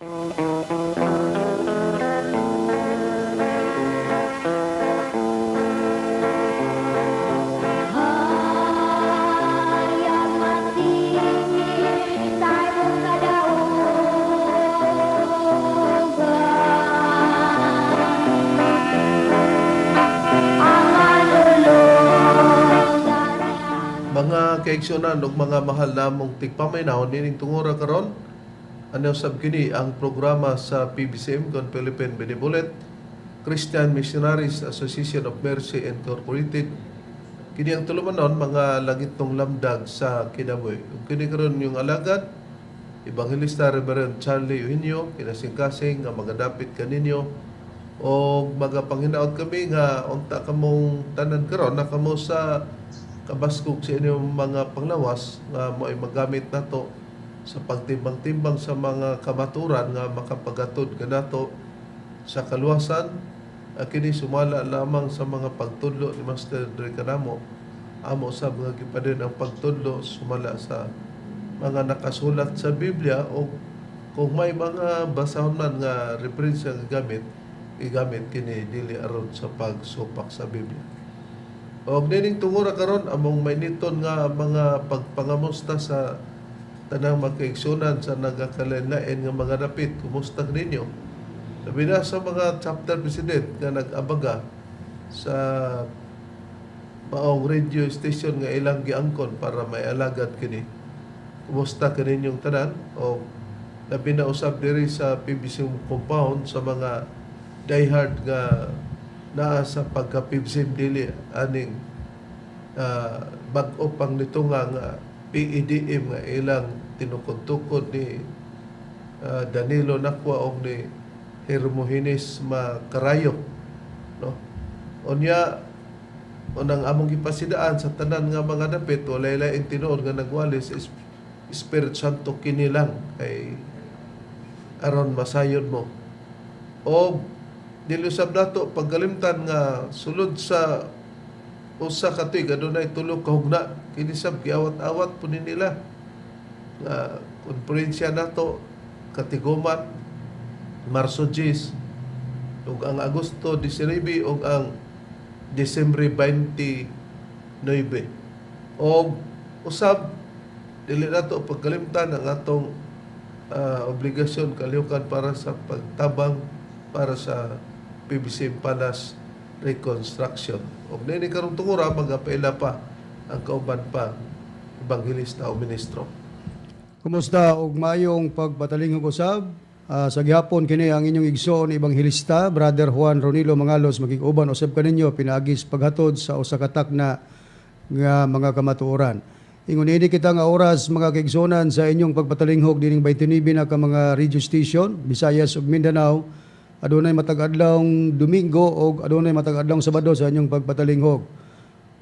Mga kaigsunan ug mga mahal namong tigpaminaw nining tungura karon ano sab kini ang programa sa PBCM kon Philippine Benevolent Christian Missionaries Association of Mercy Incorporated. Kini ang tulumanon mga langitong lamdag sa kinabuhi. Ug kini karon yung alagad Evangelista Reverend Charlie Eugenio kinasingkasing nga magadapit kaninyo o magapanginaot kami nga unta kamong tanan karon na kamo sa kabaskog sa inyong mga panglawas nga mo'y magamit nato sa pagtimbang-timbang sa mga kamaturan nga makapagatod kanato sa kaluwasan. Kini sumala lamang sa mga pagtudlo ni Master Dre Kanamo. Amo sa mga gipadin ang pagtudlo sumala sa mga nakasulat sa Biblia o kung may mga basahon man nga reference nga igamit kini dili aron sa pagsupak sa Biblia. Og nining tungura karon among mainiton nga mga pagpangamusta sa tanang magkaigsunan sa nagakalain-lain nga mga dapit. Kumusta ninyo? Sabi na sa mga chapter president nga nag-abaga sa maong radio station nga ilang giangkon para may alagad kini. Kumusta kaninyong tanan? O labi na usab diri sa PBC compound sa mga diehard nga naa sa pagka-PBCM dili aning bag-o pang nito nga PEDM nga ilang tinukod-tukod ni Danilo Nakwa o ni Hermogenes Macarayo, no? Unya unang among gipasidaan sa tanan nga mga dapit walay laing tinuod nga nagwalis Espiritu Santo kini lang kay aron masayod mo. O nilusab nato pagkalimtan nga sulod sa usa ka tuig adunay tulo ka hugna kini sab giawat-awat po nila nga konferensya nato katiguman Marso 10 ug ang Agosto 19 ug ang Disyembre 29 og usab dili nato pagkalimtan ang atong obligasyon kalihukan para sa pagtabang para sa PBCM Palace Reconstruction. O nini karong tungura, magapaila pa ang kauban pa Evangelista o Ministro. Kumusta og maayong pagpatalingog usab? Sa gihapon kini ang inyong igsoon Evangelista, Brother Juan Ronilo Mangalos, magig-uban usab kaninyo pinaagis paghatod sa usa ka takna nga mga kamatuoran. Ingon ini kita nga oras mga kaigsonan sa inyong pagpatalinghog dining 29 na ka mga radio station, Visayas ug Mindanao. Adunay matag adlawng Domingo o adunay matag adlawng Sabado sa inyong pagpatalinghog.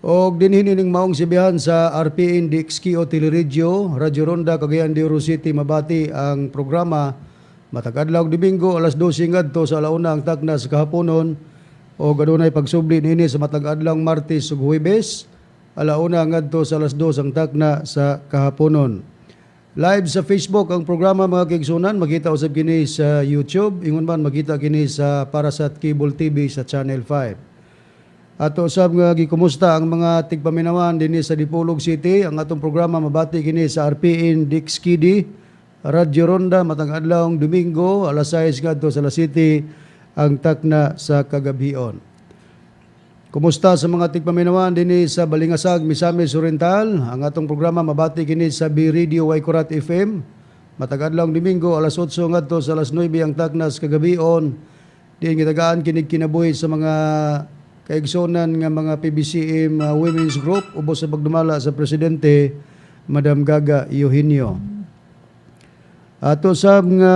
Og dinhin ning maong sibihan sa RPN DXQ Teleradyo, Radyo Ronda, Cagayan de Oro City, Mabati ang programa matag adlawng Domingo alas 12 ngadto sa alauna ang takna sa kahaponon. Og adunay pagsubli niini sa matag adlawng Martes ug Huwebes alauna ngadto sa alas 2 ang takna sa kahaponon. Live sa Facebook ang programa mga kaigsunan, makita usab kini sa YouTube, ingon man makita kini sa Parasat Cable TV sa Channel 5. Ato usab nga gikumusta ang mga tigpaminawan dinhi sa Dipolog City, ang atong programa mabati kini sa RPN DXKD, Radyo Ronda matang adlawng Domingo alas 6 ngadto sa La City ang takna sa kagabhion. Kumusta sa mga tigpaminawan dinhi sa Balingasag, Misamis Oriental? Ang atong programa mabati kini sa B Radio Waikurat FM. Matag adlawng Domingo alas 8 ngadto sa alas 9 ang takna sa kagabion. Diin gitagaan kinig kinabuhi sa mga kaigsonan nga mga PBCM Women's Group ubos sa pagdumala sa presidente Madam Gaga Eugenio. Ato sab nga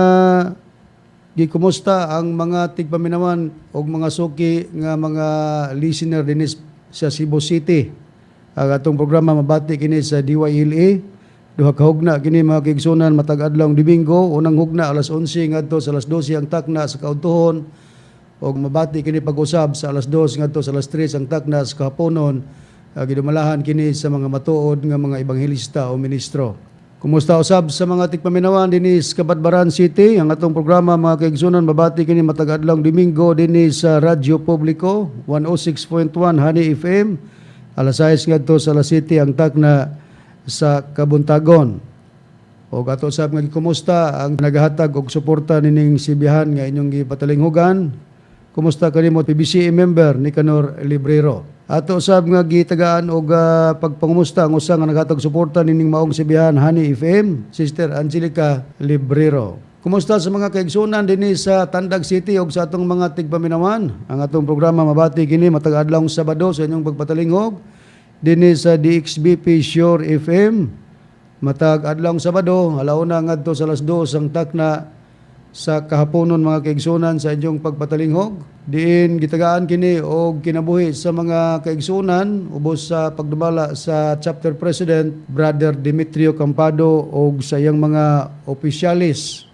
gikumusta ang mga tigpaminawan o mga suki nga mga listener dinis sa Cebu City. Ang atong programa mabati kini sa DYLA. Duha ka hugna kini mga kaigsunan matag adlawng Domingo, unang hugna alas 11 ngadto sa alas 12 ang takna sa kautuhon. Og mabati kini pag-usab sa alas 2 ngadto sa alas 3 ang takna sa kahaponon. Gidumalahan kini sa mga matuod nga mga ebanghelista o ministro. Kumusta usab sa mga tigpaminawan dinhi sa Kabadbaran City? Ang atong programa mga kaigsunan babati kini matag adlawng Domingo dinhi sa Radyo Publiko 106.1 Honey FM. Alas 6 ngadto sa alas 7 ang takna sa Kabuntagon. O ato usab nga kumusta ang nagahatag og suporta nining sibihan nga inyong gipatalinghugan. Kumusta kanimo PBCM member Nicanor Librero? Ato usab nga gitagaan og pagpangumusta ang usa nga naghatag suporta nining maong sibihan Honey FM, Sister Angelica Librero. Kumusta sa mga kaigsunan dinhi sa Tandag City ug sa atong mga tigpaminawan? Ang atong programa mabati kini matag adlawng Sabado sa inyong pagpatalinghog dinhi sa DXBP Shore FM. Matag adlawng Sabado, alauna ngadto sa alas 2 ang takna sa kahaponon mga kaigsunan sa inyong pagpatalinghog. Diin gitagaan kini og kinabuhi sa mga kaigsunan ubos sa pagdumala sa chapter president Brother Demetrio Campado og sa iyang mga opisyalis.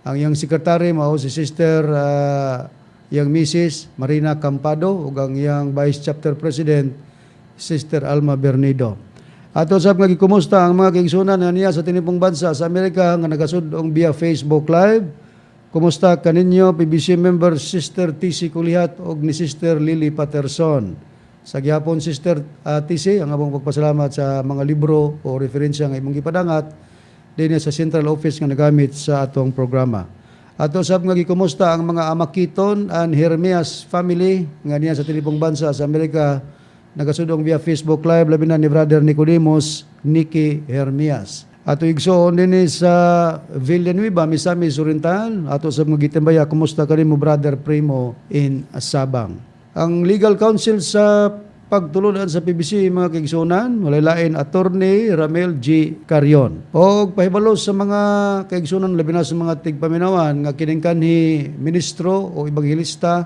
Ang iyang sekretary mao si Sister iyang Mrs. Marina Campado ug ang iyang vice chapter president Sister Alma Bernido. Ato sab nga gikumusta ang mga kaigsunan nga niya sa tinipong bansa sa Amerika nga nagasud-ong via Facebook Live. Kumusta kaninyo PBC member Sister TC Kulihat og ni Sister Lily Patterson. Sa gyapon Sister TC ang among pagpasalamat sa mga libro o referensya nga imong gipadangat dinhi sa central office nga nagamit sa atong programa. Ato sab nga gikumusta ang mga Amakiton and Hermias family nga niya sa tinipong bansa sa Amerika nagasudong via Facebook Live labi na ni Brother Nicodemus Nicky Hermias. Ato igsoon dinhi sa Villanueva, Misamis Oriental. Ato sa mga gitimbaya, kumusta ka rin mo Brother Primo in Sabang. Ang legal counsel sa pagtulunan sa PBC mga kaigsunan, walay-lain Attorney Ramel G. Carion. O pahibalo sa mga kaigsunan, labi na sa mga tigpaminawan, nga kiningkanhi ministro o ebanghilista,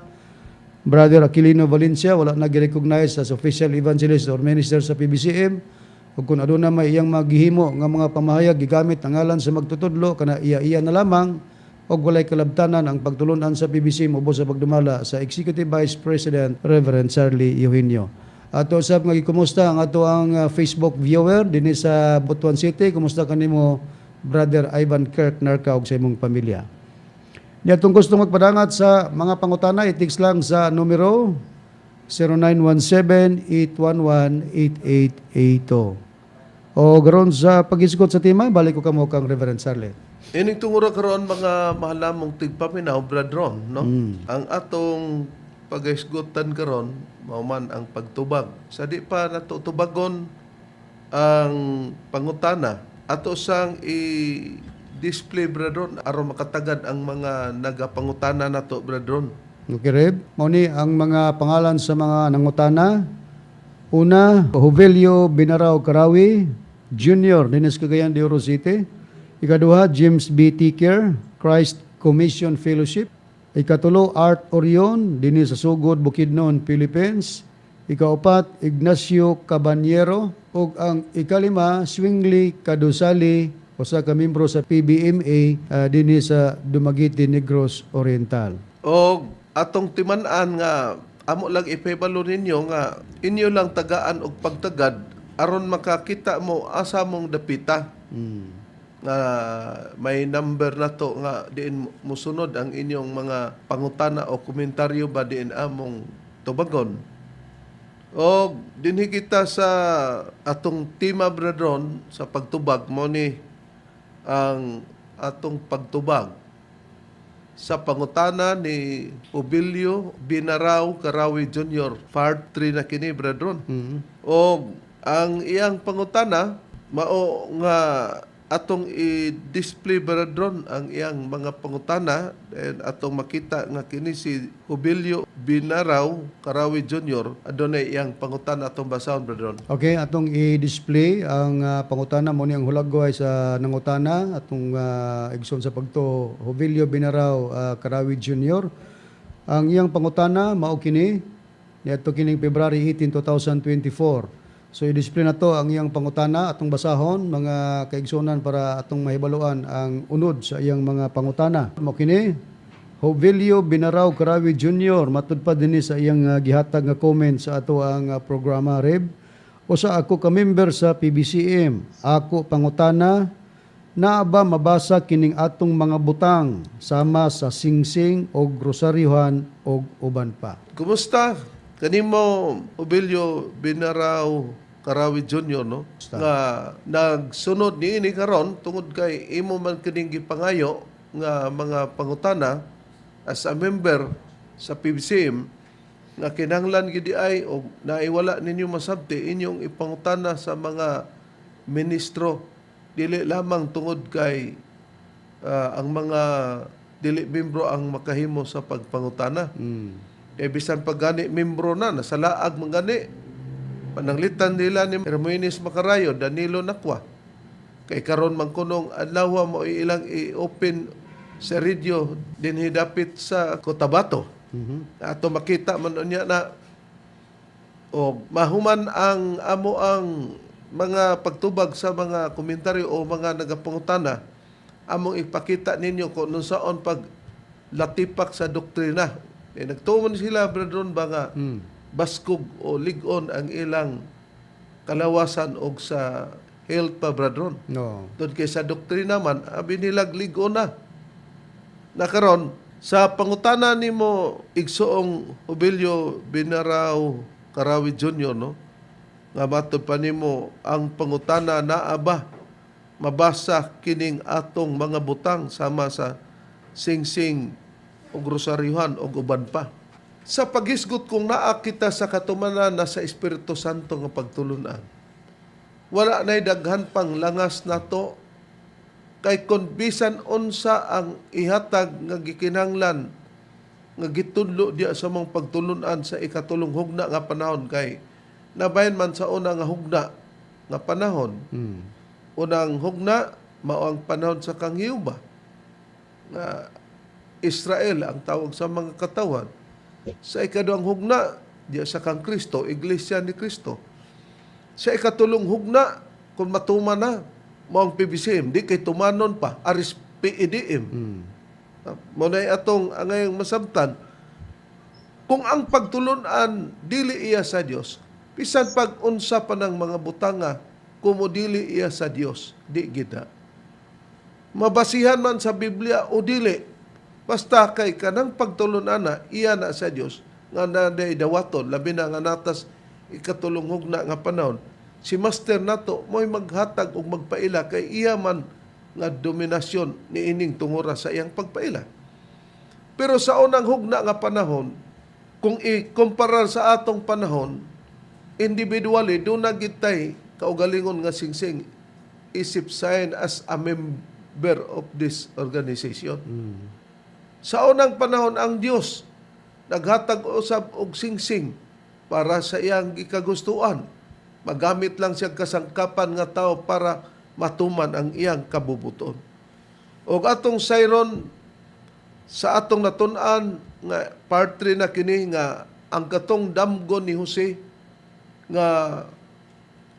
Brother Aquilino Valencia, wala nag-recognize as official evangelist or minister sa PBCM. Ug kung aduna may iyang maghihimo nga mga pamahayag gigamit ang ngalan sa magtutudlo kana iya na lamang og walay kalabtanan ang pagtulunan sa PBC ubos sa pagdumala sa Executive Vice President Reverend Charlie Eugenio. Ato sab nga gikumusta ang ato ang Facebook viewer dinhi sa Butuan City. Kumusta kanimo Brother Ivan Kirk Narca ug sa imong pamilya? Niya tong gusto magpadangat sa mga pangutana, i-text lang sa numero 0917-811-8882. O garon sa pag-isgot sa tema, balik ko kamo kang Reverend Charlie. Ining tungura karon mga mahal namong tigpaminaw, Brad Ron, no? Ang atong pag-isgutan karon mao man ang pagtubag. Sa di pa natutubagon ang pangutana, ato sang i-display, Brad Ron, aron makatagad ang mga nagapangutana nato, Brad Ron. Okay, Reb. Mauni ang mga pangalan sa mga nangutana. Una, Jovelio Binarao Karawi, Junior, Dinas Cagayan de Oro City. Ikaduha, James B. Ticker, Christ Commission Fellowship. Ikatulo, Art Orion, Dinis sa Sugod, Bukidnon, Philippines. Ikaupat, Ignacio Cabanyero. Ug ang ikalima, Swingli Kadusali, usa ka membro sa PBMA, dinis sa Dumaguete, Negros Oriental. O atong timan-an nga amo lang ipahibalo ninyo nga inyo lang tagaan og pagtagad aron makakita mo asa mong dapita. Nga may number na to nga diin musunod ang inyong mga pangutana o komentaryo ba diin among tubagon. O dinhi kita sa atong tema, Bradron, sa pagtubag mo ni ang atong pagtubag sa pangutana ni Jovelio Binarao Karawi Jr. Part 3 na kini, Bradron. O ang iyang pangutana mao nga atong i-display, Bradron, ang iyang mga pangutana and atong makita nga kini si Jovelio Binarao Karawi Jr. adunay iyang pangutana atong basahon, Bradron. Okay, atong i-display ang pangutana mo niyang hulagway sa nangutana atong igsoon sa pagto Jovelio Binarao Karawi Jr. Ang iyang pangutana mao kini niadto kining February 18, 2024. So i-display na to ang iyang pangutana atong basahon mga kaigsunan para atong mahibaluan ang unod sa iyang mga pangutana. Mao kini Jovelio Binarao Karawi Jr. matud pa dinhi sa iyang gihatag nga comment sa ato ang programa, Reb. Usa ako ka member sa PBCM. Ako pangutana, naa ba mabasa kining atong mga butang sama sa singsing o grosaryuhan o uban pa. Kumusta? Kanimo Obilio Binaraw Karawi Jr. no? Kumusta? Nga nagsunod niini karon tungod kay imo man kining gipangayo nga mga pangutana as a member sa PBCM nga kinahanglan gid ay o naiwala ninyo masabti inyong ipangutana sa mga ministro dili lamang tungod kay ang mga dili membro ang makahimo sa pagpangutana. Bisan pag gani membro na nasa laag man gani pananglitan nila ni Hermoines Macarayo, Danilo Nakwa. Kay karon man kunong adlaw mo ilang i-open sa radio din hidapit sa Cotabato. Ato makita man unya na o mahuman ang amo ang mga pagtubag sa mga komentaryo o mga nagapangutana among ipakita ninyo kung nun saon pag latipak sa doktrina. Nagtuman sila bradron ba nga baskog o ligon ang ilang kalawasan og sa health pa bradron. No. Doon kay sa doktrina man abi nilag ligon na. Nakaron sa pangutana nimo igsoong Obilio Binaraw Karawi Jr. no nga matod pa nimo ang pangutana naa ba mabasa kining atong mga butang sama sa singsing o grosaryuhan o uban pa. Sa paghisgot kung naa kita sa katumanan na sa Espiritu Santo nga pagtulunan, wala na'y daghan pang langas nato kay kun bisan unsa ang ihatag nga gikinahanglan nga gitudlo diya sa mga pagtulunan sa ikatulong hugna nga panahon kay nabayan man sa una nga hugna nga panahon. Unang hugna mao ang panahon sa kanghiuba nga Israel ang tawag sa mga katawan. Sa ikaduhang hugna diya sa kang Kristo, Iglesia ni Kristo. Sa ikatulong hugna kung matuman na mo ang PBCM, di kay tumanon pa, aris PEDM. Muna atong angayang masabtan, kung ang pagtulunan dili iya sa Dios, bisan pag unsa pa ng mga butanga, kumo dili iya sa Dios, di gida. Mabasihan man sa Biblia o dili, basta kay kanang pagtulunan na iya na sa Dios, nga naday dawaton, labi na nga natas ikatulong hugna nga panahon, si Master nato mo'y maghatag o magpaila kay iya man nga dominasyon ni ining tungora sa iyang pagpaila. Pero sa unang hugna nga panahon, kung ikumpara sa atong panahon, individually, doon na gitay kaugalingon nga singsing isip sign as a member of this organization. Sa unang panahon, ang Diyos naghatag usab og singsing para sa iyang gikagustuhan. Magamit lang siya kasangkapan nga tao para matuman ang iyang kabubuton. O atong sayron sa atong natun-an nga part 3 na kini nga ang katong damgo ni Jose nga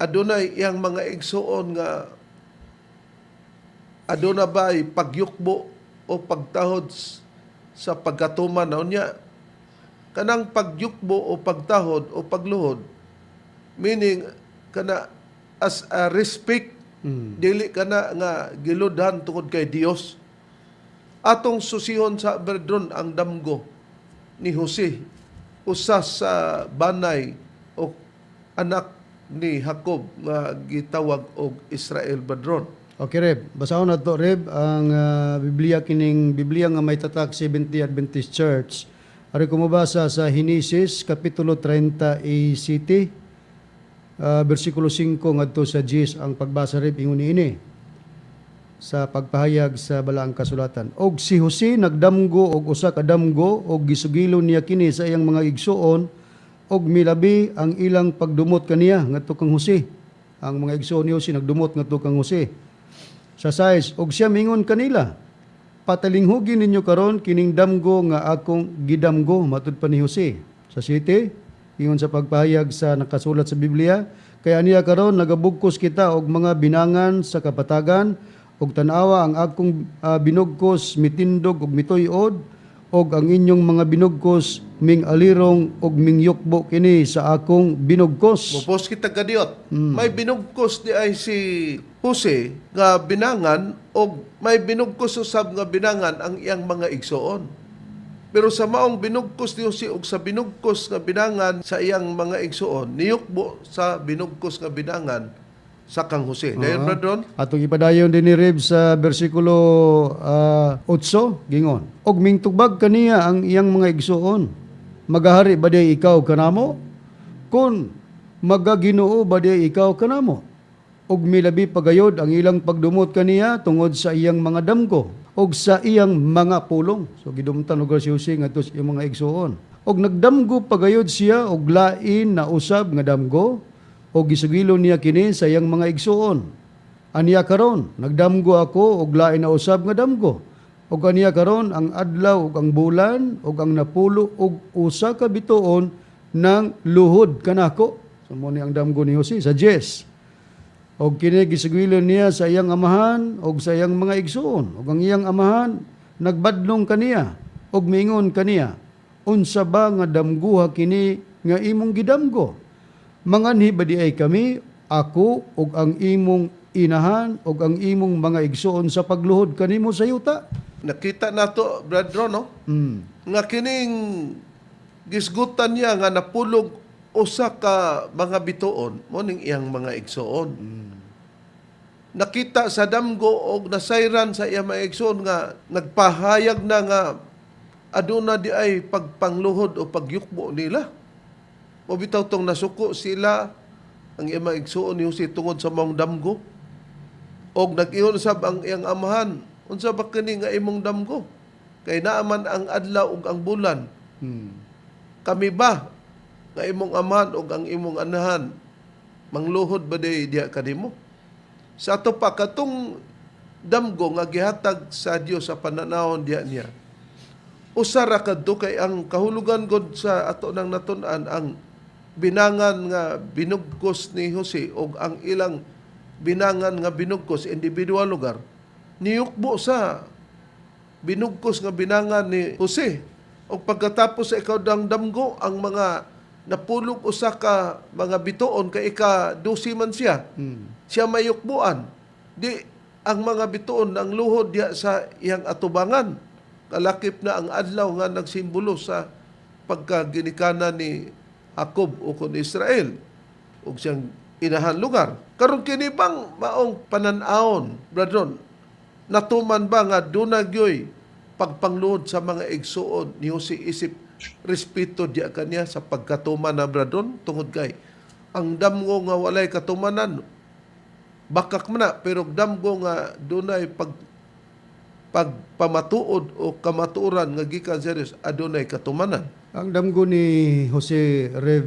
adunay iyang mga igsuon nga aduna ba'y pagyukbo o pagtahod sa pagkatuman na unya. Kanang pagyukbo o pagtahod o pagluhod, meaning kana as a respect, dili kana nga giludhan tungod kay Dios. Atong susihon sa berdron ang damgo ni Jose, usa sa banay o anak ni Jacob nga gitawag og Israel berdron. Okay, Reb. Basahon na to, Reb, ang Biblia kining Biblia nga may tatak Seventh-day Adventist Church. Ari ko mabasa sa Genesis kapitulo 30 ACT, versikulo 5 ngadto sa 10 ang pagbasa, Reb, ingon niini sa pagpahayag sa balaang kasulatan. Og si Jose nagdamgo og usa ka damgo og gisugilon niya kini sa iyang mga igsuon og milabi ang ilang pagdumot kaniya ngadto kang Jose. Ang mga igsuon ni Jose nagdumot ngadto kang Jose. Sa 6, og siya mingon kanila, patalinghugin ninyo karon kining damgo nga akong gidamgo, matud pa ni Jose. Sa 7, ingon sa pagpahayag sa nakasulat sa Biblia, kaya niya karon nagabugkos kita og mga binangan sa kapatagan, og tanawa ang akong binugkos mitindog og mituy-od, og ang inyong mga binugkos ming alirong og ming yukbo kini sa akong binugkos. Mupos kita kadiot. May binugkos di ay si Jose nga binangan o may binugkos usab nga binangan ang iyang mga igsoon. Pero sa maong binugkos ni Jose og sa binugkos nga binangan sa iyang mga igsoon, niyukbo sa binugkos nga binangan sa kang Jose. Dayon bradron, Atong ipadayon din ni Reb sa bersikulo 8, gingon. Og ming tubag kaniya ang iyang mga igsoon. Magahari ba di ikaw kanamo? Kun magaginoo ba di ikaw kanamo? Og milabi pagayod ang ilang pagdumot kaniya tungod sa iyang mga damgo og sa iyang mga pulong. So gidumtan og si Jose ngadto sa iyang mga igsoon. Og nagdamgo pagayod siya og lain na usab nga damgo o gisugilo niya kini sa iyang mga igsoon. Aniya karon, nagdamgo ako og lain na usab nga damgo. Og aniya karon ang adlaw ug ang bulan ug ang napulo og usa ka bituon ng luhod kanako. So mo ni ang damgo ni Jose sa Jess. Og kini gisugilo niya sa iyang amahan og sa iyang mga igsoon. Og ang iyang amahan nagbadlong kaniya og miingon kaniya, unsa ba nga damguha kini nga imong gidamgo? Manganhi ba di ay kami, ako, og ang imong inahan, og ang imong mga igsoon sa pagluhod kanimo sa yuta? nakita nato bradron no? Nga kining gisgutan niya nga napulog usa ka mga bituon mo ning iyang mga igsoon. Nakita sa damgo og nasayran sa iyang mga igsoon nga nagpahayag na nga aduna di ay pagpangluhod o pagyukbo nila. O bitaw tong nasuko sila ang iyang mga igsoon ni Jose tungod sa mong damgo. Og nag-iyon sab ang iyang amahan, unsa ba kini nga imong damgo? Kay naaman ang adlaw ug ang bulan. Kami ba nga imong amahan ug ang imong anahan mangluhod ba diya kanimo? Sa ato pa katong damgo nga gihatag sa Dios sa pananawon diya niya. Usa ra kadto kay ang kahulugan gud sa ato nang natun-an ang binangan nga binugkos ni Jose o ang ilang binangan nga binugkos individual lugar niyukbo sa binugkos nga binangan ni Jose o pagkatapos sa ikaw dang damgo ang mga napulog usa ka mga bituon kay ika-12 man siya siya mayukbuan di ang mga bituon ang luhod diya sa iyang atubangan kalakip na ang adlaw nga nagsimbolo sa pagkaginikanan ni Jacob o kon Israel ug siyang inahan lugar. Karon kini bang maong panan-awon, bradron, natuman ba nga dunagyoy pagpangluhod sa mga igsuon ni Jose isip respeto diya kaniya sa pagkatuman na bradron tungod kay ang damgo nga walay katumanan bakak man na pero damgo nga dunay pagpamatuod o kamatuoran nga gikan sa Dios adunay katumanan. Ang damgo ni Jose Rev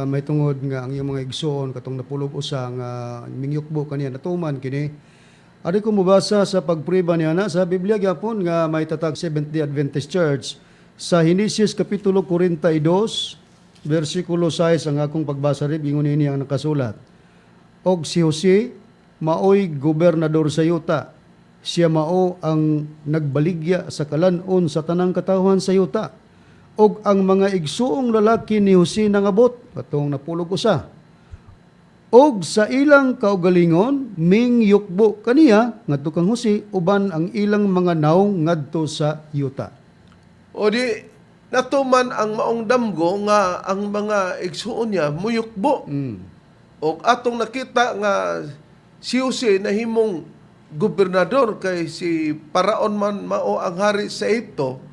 may tungod nga ang iyong mga igsoon katong napulog usa nga mingyukbo kaniya natuman kini. Ari ko mubasa sa pagpriba niya na sa Biblia gyapon nga may tatag Seventh-day Adventist Church sa Genesis kapitulo 42 bersikulo 6 ang akong pagbasa rin ingon ini ang nakasulat. Og si Jose maoy gobernador sa yuta. Siya mao ang nagbaligya sa kalanon sa tanang katawhan sa yuta. Og ang mga igsuong lalaki ni Jose nangabot katong napulog usa. Og sa ilang kaugalingon ming yukbo kaniya ngadto kang Jose uban ang ilang mga naong ngadto sa yuta. O di natuman ang maong damgo nga ang mga igsuon niya muyukbo. O atong nakita nga si Jose nahimong gobernador kay si Paraon man mao ang hari sa Egypto.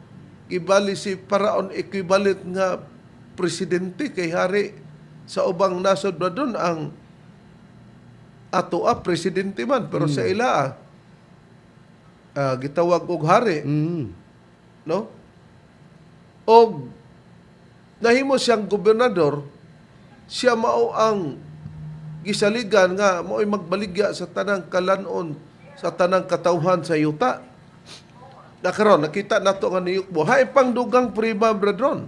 Ibali si Paraon equivalent nga presidente kay hari sa ubang nasod ba doon ang ato presidente man pero sa ila gitawag og hari no og nahimo siyang gobernador siya mao ang gisaligan nga mao'y magbaligya sa tanang kalanon sa tanang katawhan sa yuta. Nakaroon, nakita nato nga niyukbo. Hay pang dugang prima, brethren,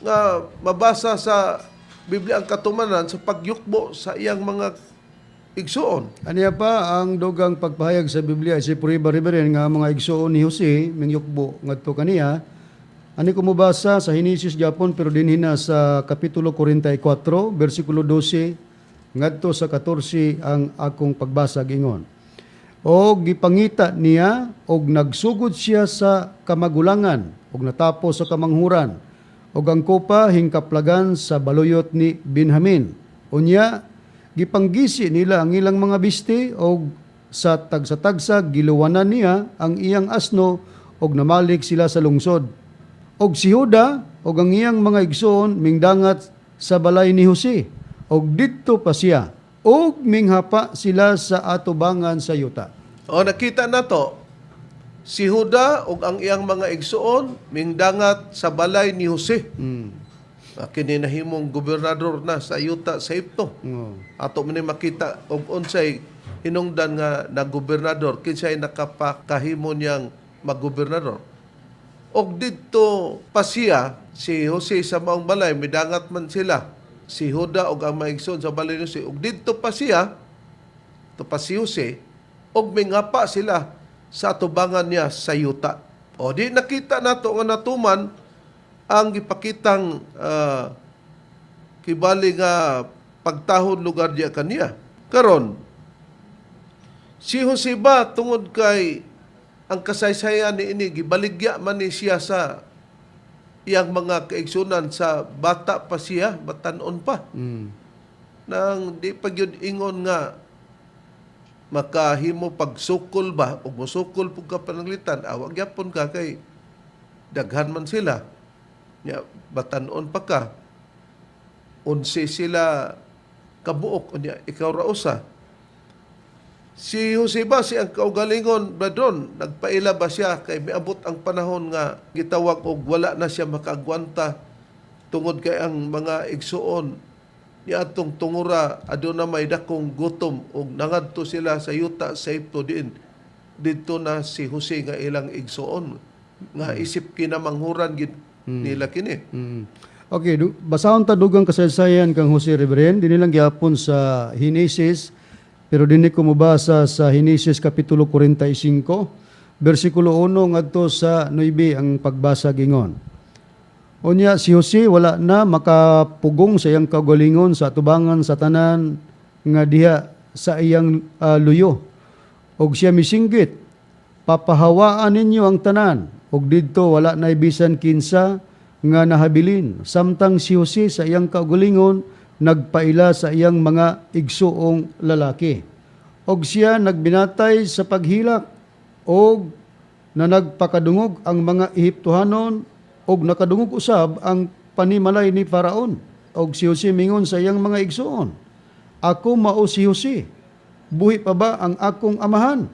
nga mabasa sa Biblia ang katumanan sa pagyukbo sa iyang mga igsuon. Aniya pa ang dugang pagpahayag sa Biblia si Puriba Riberin nga mga igsuon ni Jose mingyukbo ngadto kaniya Ani ko mabasa sa Hinesis Japon pero dinhi na sa kapitulo 44, bersikulo 12 ngadto sa 14 ang akong pagbasa gingon. O gipangita niya og nagsugod siya sa kamagulangan og natapos sa kamanghuran og ang kopa hingkaplagan sa baluyot ni Benjamin. Unya gipanggisi nila ang ilang mga bisti og sa tagsa-tagsa giluwanan niya ang iyang asno og namalik sila sa lungsod. Og si Juda og ang iyang mga igsoon mingdangat sa balay ni Jose og didto pa siya og minghapa sila sa atubangan sa yuta. O nakita na to, si Juda ug ang iyang mga igsoon mingdangat sa balay ni Jose. Kini nahimong gobernador na sa yuta sa Egipto. Ato man ni makita og unsay hinungdan nga nagobernador, kinsay nakapakahimo niyang maggobernador. Og didto pa siya, si Jose sa maong balay, midangat man sila. Si Juda og ang mga igsoon sa balay ni Jose. Og didto pa siya, to pa si Jose, og mingapa sila sa atubangan niya sa yuta. O di nakita nato nga natuman ang gipakitang kibali nga pagtahod lugar diya kaniya. Karon, si Jose ba tungod kay ang kasaysayan ni ini gibaligya man ni siya sa iyang mga kaigsunan sa bata pa siya, batanon pa. Nang di pa gyud ingon nga makahimo pagsukol ba o musukol pug ka pananglitan, awag gyapon ka kay daghan man sila. Nya batanon pa ka. 11 sila kabuok unya ikaw ra usa. Si Jose ba ang kaugalingon bradon, nagpaila ba siya kay miabot ang panahon nga gitawag og wala na siya makaagwanta tungod kay ang mga igsuon ni atong tungura aduna may dakong gutom og nangadto sila sa yuta sa Egipto din. Dito na si Jose nga ilang igsuon nga isip kinamanghuran gid nila kini. Okay, basahon ta dugang kasaysayan kang Jose Reverend, dinilang gyapon sa Hinesis. Pero dinhi ko mabasa sa Hinesis kapitulo 45, bersikulo 1 ngadto sa 9 ang pagbasa gingon. Unya si Jose wala na makapugong sa iyang kaugalingon sa atubangan sa tanan nga diha sa iyang luyo. Og siya misinggit, papahawaan ninyo ang tanan. Og didto wala na bisan kinsa nga nahabilin. Samtang si Jose sa iyang kaugalingon nagpaila sa iyang mga igsuong lalaki. Og siya nagbinatay sa paghilak, og na nagpakadungog ang mga Ehiptohanon, og nakadungog usab ang panimalay ni Faraon. Og si Jose mingon sa iyang mga igsuon, ako mao si Jose, buhi pa ba ang akong amahan?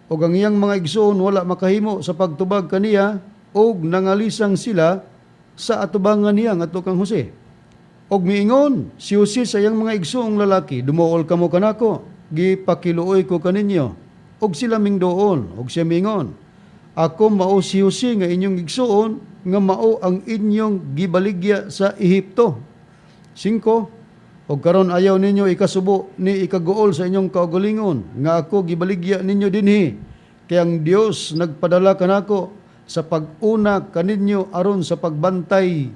Og ang iyang mga igsuon wala makahimo sa pagtubag kaniya, og nangalisang sila sa atubangan niya ngadto kang Jose. Og miingon, si Jose sa iyang mga igsoong lalaki, dumuol kamo kanako, gipakiluoy ko kaninyo. Og sila mingdoon, og siya miingon, ako mao si Jose nga inyong igsoon, nga mao ang inyong gibaligya sa Ehipto. 5, og karon ayaw ninyo ikasubo ni ikaguol sa inyong kaugalingon, nga ako gibaligya ninyo dinhi, kay ang Dios nagpadala kanako sa pag-una kaninyo aron sa pagbantay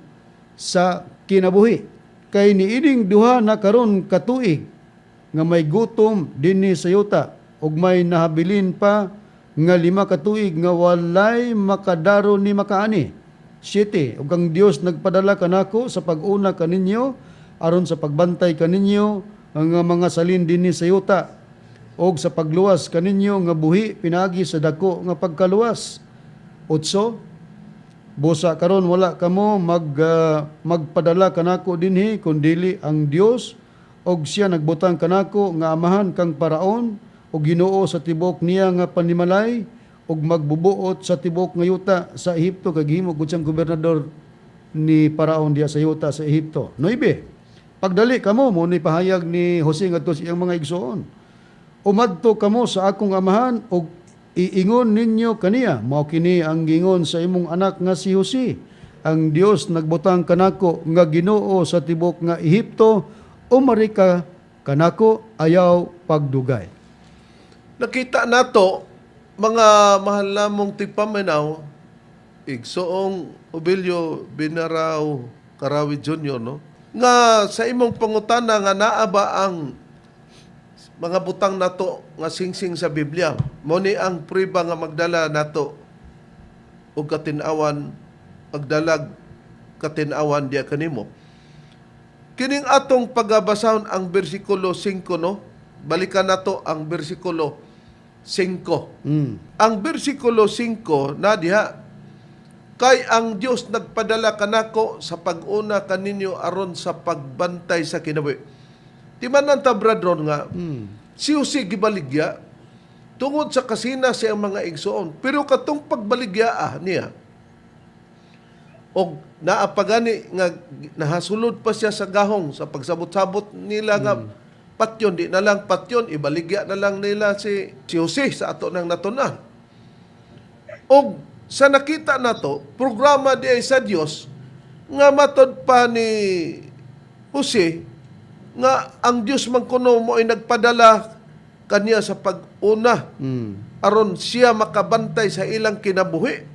sa kinabuhi. Kay niining duha na karon katuig nga may gutom dinhi sa yuta ug may nahabilin pa nga 5 katuig nga walay makadaro ni makaani. 7, ug ang Dios nagpadala kanako sa pag-una kaninyo aron sa pagbantay kaninyo nga mga salin dinhi sa yuta ug sa pagluwas kaninyo nga buhi pinagi sa dako nga pagkaluwas. 8, busa karon wala kamo magpadala kanako dinhi kundili ang Dios og siya nagbutang kanako nga amahan kang Paraon og Ginoo sa tibok niya nga panimalay og magbubuot sa tibok nga yuta sa Ehipto kag himo gud siyang gobernador ni Paraon diya sa yuta sa Ehipto. 9, pagdali kamo mo ni pahayag ni Jose ngadto sa iyang mga igsoon. Umadto kamo sa akong amahan og iingon ninyo kaniya, mao kini ang gingon sa imong anak nga si Jose. Ang Dios nagbutang kanako nga Ginoo sa tibok nga Ehipto, umari ka kanako ayaw pagdugay. Nakita nato mga mahal namong tigpaminaw Igsoong Obilio Binaraw Karawi Jr., no? Nga sa imong pangutana nga naa ba ang mga butang nato nga singsing sa Biblia, mo ni ang prueba nga magdala nato og katinawan, pagdalag katinawan diya kanimo. Kining atong pagabasahon ang bersikulo 5, no? Balikan nato ang bersikulo 5. Ang bersikulo 5 na diha, kay ang Dios nagpadala kanako sa pag-una kaninyo aron sa pagbantay sa kinabuhi. Timanan ta bradron nga, si Jose gibaligya tungod sa kasina sa mga igsoon. Pero katong pagbaligya niya, o naapagani nga nahasulod pa siya sa gahong sa pagsabot-sabot nila nga patyon, di na lang patyon, ibaligya na lang nila si Jose sa ato nang natunan. O sa nakita nato, programa di ay sa Dios nga matod pa ni Jose nga ang Dios man kuno mo ay nagpadala kaniya sa pag-una aron siya makabantay sa ilang kinabuhi.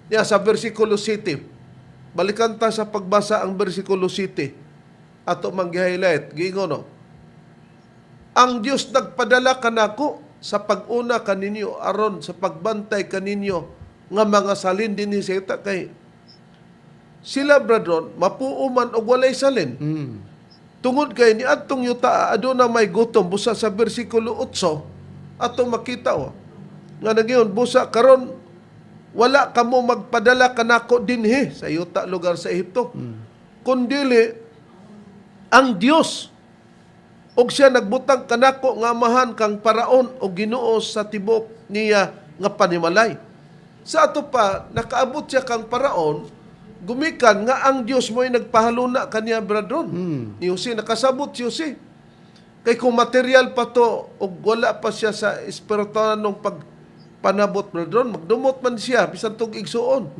Niya sa versikulo 7. Balikan ta sa pagbasa ang versikulo 7. Ato mang-highlight, giingon no. Ang Dios nagpadala kanako sa pag-una kaninyo aron sa pagbantay kaninyo nga mga salin din ni Seta kay sila bradron mapuuman og walay salin. Tungod kay ni adtong yuta aduna may gutom busa sa bersikulo 8 atong makita nga nagyon busa karon wala kamo magpadala kanako dinhi sa yuta lugar sa Ehipto. Kundili ang Dios og siya nagbutang kanako nga amahan kang paraon o Ginoo sa tibok niya nga panimalay. Sa ato pa, nakaabot siya kang paraon, gumikan nga ang Dios mo ay nagpahaluna kaniya bradron. Ni Jose, nakasabot si Jose. Kay kung material pa to, o wala pa siya sa espiritual nung pagpanabot bradron, magdumot man siya, bisan tong igsuon.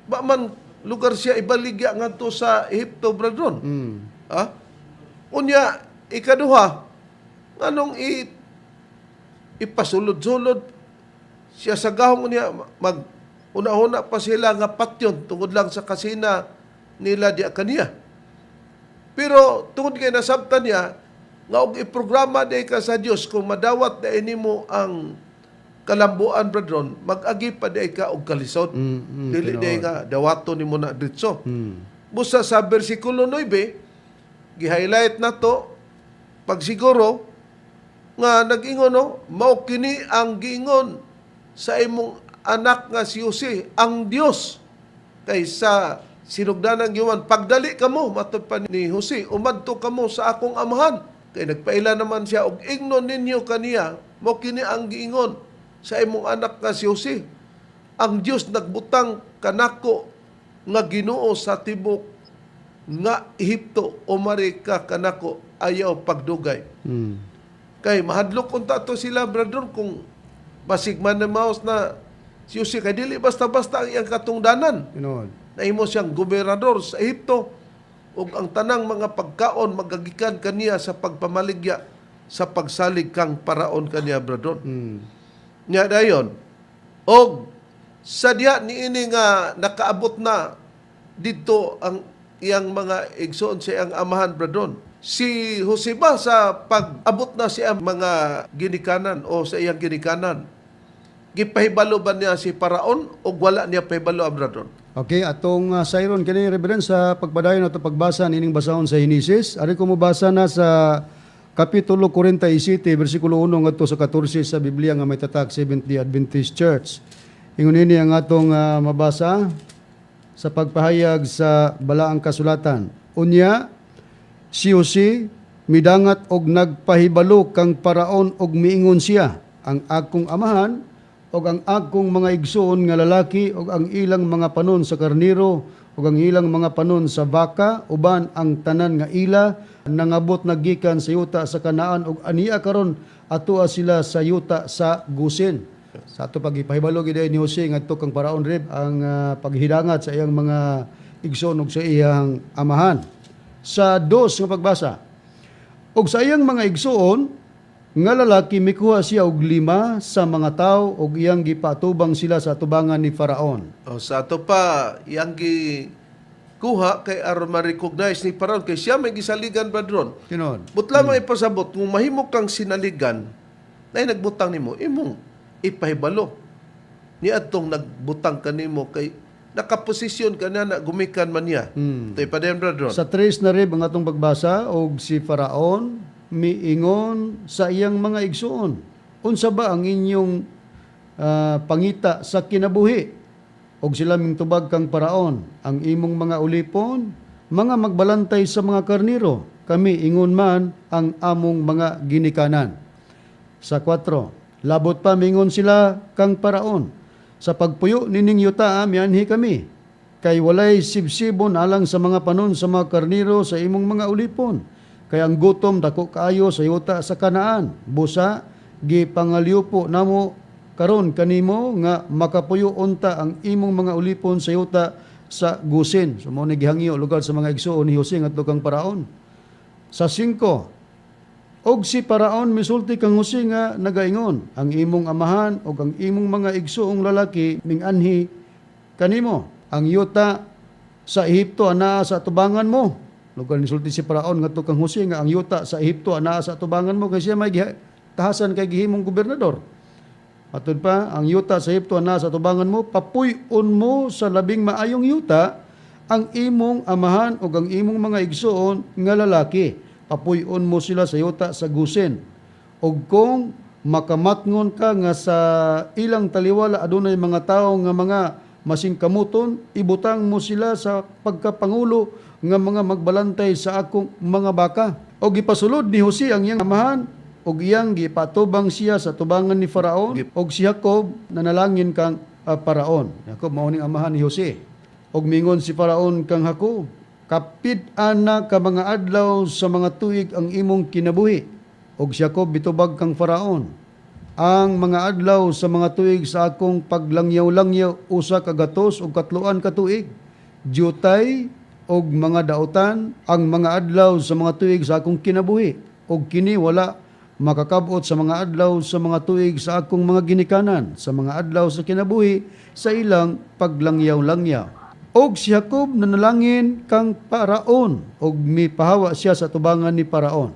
Ba man lugar siya ibaligya nga to sa Ehipto bradron. Ha? Unya, ikaduha, anong ipasulod-sulod siya sa gahong niya, una-una pa sila nga patyon tungod lang sa kasina nila diya kaniya. Pero tungod kay nasabtan niya, nga og iprograma day ka sa Dios kung madawat na nimo ang kalambuan bradron, mag-agi pa day ka og kalisod. Dili day nga dawato nimo na ditso. Busa sa bersikulo 9, gi-highlight na to, pagsiguro, nga nag-ingon no, mao kini ang giingon sa imong anak nga si Jose, ang Dios kay sa sinugdanang yuman, pagdali kamo matod pa ni Jose, umadto kamo sa akong amahan. Kay nagpaila naman siya og ingnon ninyo kaniya, mao kini ang giingon sa imong anak nga si Jose, ang Dios nagbutang kanako nga Ginoo sa tibok nga Ehipto, umari ka kanako ayaw pagdugay. Kay mahadlok unta to sila bradron kung basig man na maos na si Jose kay dili basta-basta ang iyang katungdanan. Nahimo siyang gobernador sa Ehipto ug ang tanang mga pagkaon magagikan kaniya sa pagpamaligya sa pagsalig kang paraon kaniya bradron. Nya dayon og sadya niini nga nakaabot na didto ang iyang mga igsoon sa iyang amahan bradron. Si Jose ba sa pag-abot na siya mga ginikanan o sa iyang ginikanan, gipahibalo ba niya si Paraon o wala niya pahibalo bradron? Okay, atong sayron kini Reverend sa pagpadayon ato pagbasa nining basahon sa Henesis. Ari ko mobasa na sa kapitulo 47 bersikulo 1 ngadto sa 14 sa Biblia nga may tatak Seventh-day Adventist Church. Ingon ini ang atong mabasa sa pagpahayag sa balaang kasulatan. Unya si Jose midangat og nagpahibalo kang Paraon og miingon siya, ang akong amahan og ang akong mga igsoon nga lalaki og ang ilang mga panon sa karniro ug ang ilang mga panon sa baka uban ang tanan nga ila nangabot nagikan sa yuta sa Kanaan ug aniya karon atoa sila sa yuta sa Gosen. Sa ato pagipahibalo gid ni Jose ngadto kang Paraon rib ang paghidangat sa iyang mga igsoon ug sa iyang amahan. Sa 2 nga pagbasa, og sa iyang mga igsoon nga lalaki mikuha siya og 5 sa mga tao og iyang gipatubang sila sa atubangan ni Faraon. O, sa ato pa, yang kuha kay aron ma-recognize ni Paraon kay siya may gisaligan ba dron. Kinon. But lamang ipasabot, kung mahimo kang sinaligan, na nagbutang nimo, imong ipahibalo. Ni atong nagbutang kanimo kay nakaposisyon ka na gumikan man niya. Ito'y pa din dron. Sa 3 na rib ang atong pagbasa og si Faraon miingon sa iyang mga igsuon. Unsa ba ang inyong pangita sa kinabuhi? Og sila mingtubag kang Paraon, ang imong mga ulipon, mga magbalantay sa mga karniro, kami ingon man ang among mga ginikanan. Sa 4, labot pa mingon sila kang Paraon, sa pagpuyo nining yuta mianhi kami, kay walay sibsibon alang sa mga panon sa mga karniro sa imong mga ulipon. Kay ang gutom dako kaayo sa yuta sa Kanaan, busa gipangaliupo namo karon kanimo nga makapuyo unta ang imong mga ulipon sa yuta sa Gusin. So mao ni gihangyo lugar sa mga igsuon ni Jose ngadto kang Paraon. Sa 5, og si Paraon misulti kang Jose nga nagaingon, ang imong amahan og ang imong mga igsuong lalaki minganhi kanimo. Ang yuta sa Ehipto anaa sa atubangan mo. Lugar ni sulti si Paraon ngadto kang Jose nga ang yuta sa Ehipto anaa sa atubangan mo kay siya may tahasan kay gihimong gobernador. Atod pa, ang yuta sa Ehipto na sa tubangan mo, papuy-on mo sa labing maayong yuta ang imong amahan o ang imong mga igsuon nga lalaki. Papuy-on mo sila sa yuta sa Gusin. O kung makamatngon ka nga sa ilang taliwala adunay mga tao nga mga masingkamuton, ibutang mo sila sa pagkapangulo nga mga magbalantay sa akong mga baka. O gipasulod ni Jose ang iyang amahan, og iyang gipatubang siya sa tubangan ni Faraon, og si Jacob nanalangin kang Paraon. Jacob mao ning amahan ni Jose. Og mingon si Faraon kang Jacob, kapid-an na ka mga adlaw sa mga tuig ang imong kinabuhi. Og si Jacob bitubag kang Faraon, ang mga adlaw sa mga tuig sa akong paglangyaw-langyaw usa ka gatos og katluan ka tuig. Diutay og mga dautan ang mga adlaw sa mga tuig sa akong kinabuhi. Og kini wala makakabot sa mga adlaw sa mga tuig sa akong mga ginikanan, sa mga adlaw sa kinabuhi, sa ilang paglangyaw-langyaw. Og si Jacob nanalangin kang Paraon, og mipahawa siya sa tubangan ni Paraon.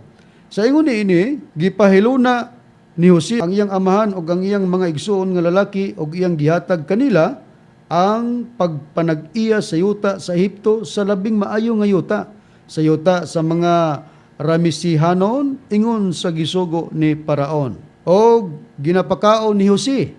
Sa ingon ini, gipahiluna ni Jose ang iyang amahan og ang iyang mga igsuon nga lalaki og iyang gihatag kanila ang pagpanag-iya sa yuta sa Ehipto sa labing maayo nga yuta, sa yuta sa mga Ramisihanon ingon sa gisugo ni Paraon. Og ginapakaon ni Jose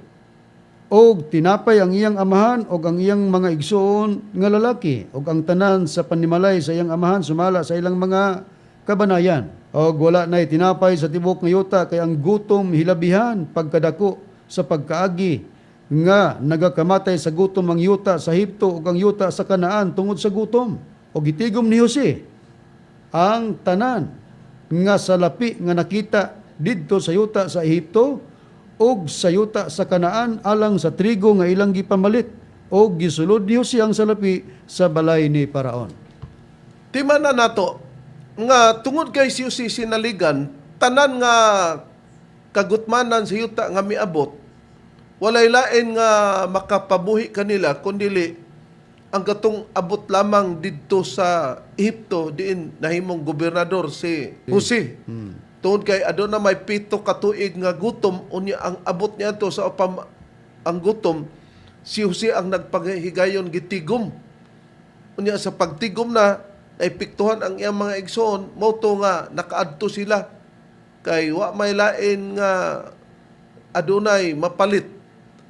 og tinapay ang iyang amahan og ang iyang mga igsuon nga lalaki og ang tanan sa panimalay sa iyang amahan sumala sa ilang mga kabanayan. Og wala nay tinapay sa tibok nga yuta kay ang gutom hilabihan pagkadako sa pagkaagi nga nagakamatay sa gutom ang yuta sa Ehipto ug ang yuta sa Kanaan tungod sa gutom. Og gitigom ni Jose ang tanan nga salapi nga nakita didto sa yuta sa Ehipto ug sa yuta sa Kanaan alang sa trigo nga ilang gipamalit og gisulod ni Jose ang salapi sa balay ni Paraon. Timan na nato, nga tungod kay si Jose sinaligan, tanan nga kagutmanan sa yuta nga miabot, walay lain nga makapabuhi kanila, kundili ang katong abot lamang didto sa Ehipto diin nahimong gobernador si Jose. Tungod kay aduna may 7 ka tuig nga gutom unya ang abot niya to sa upam ang gutom si Jose ang nagpaghigayon gitigom. Unya sa pagtigom na naipiktuhan ang iyang mga igsoon mao to nga nakaadto sila kay wa may lain nga adunay mapalit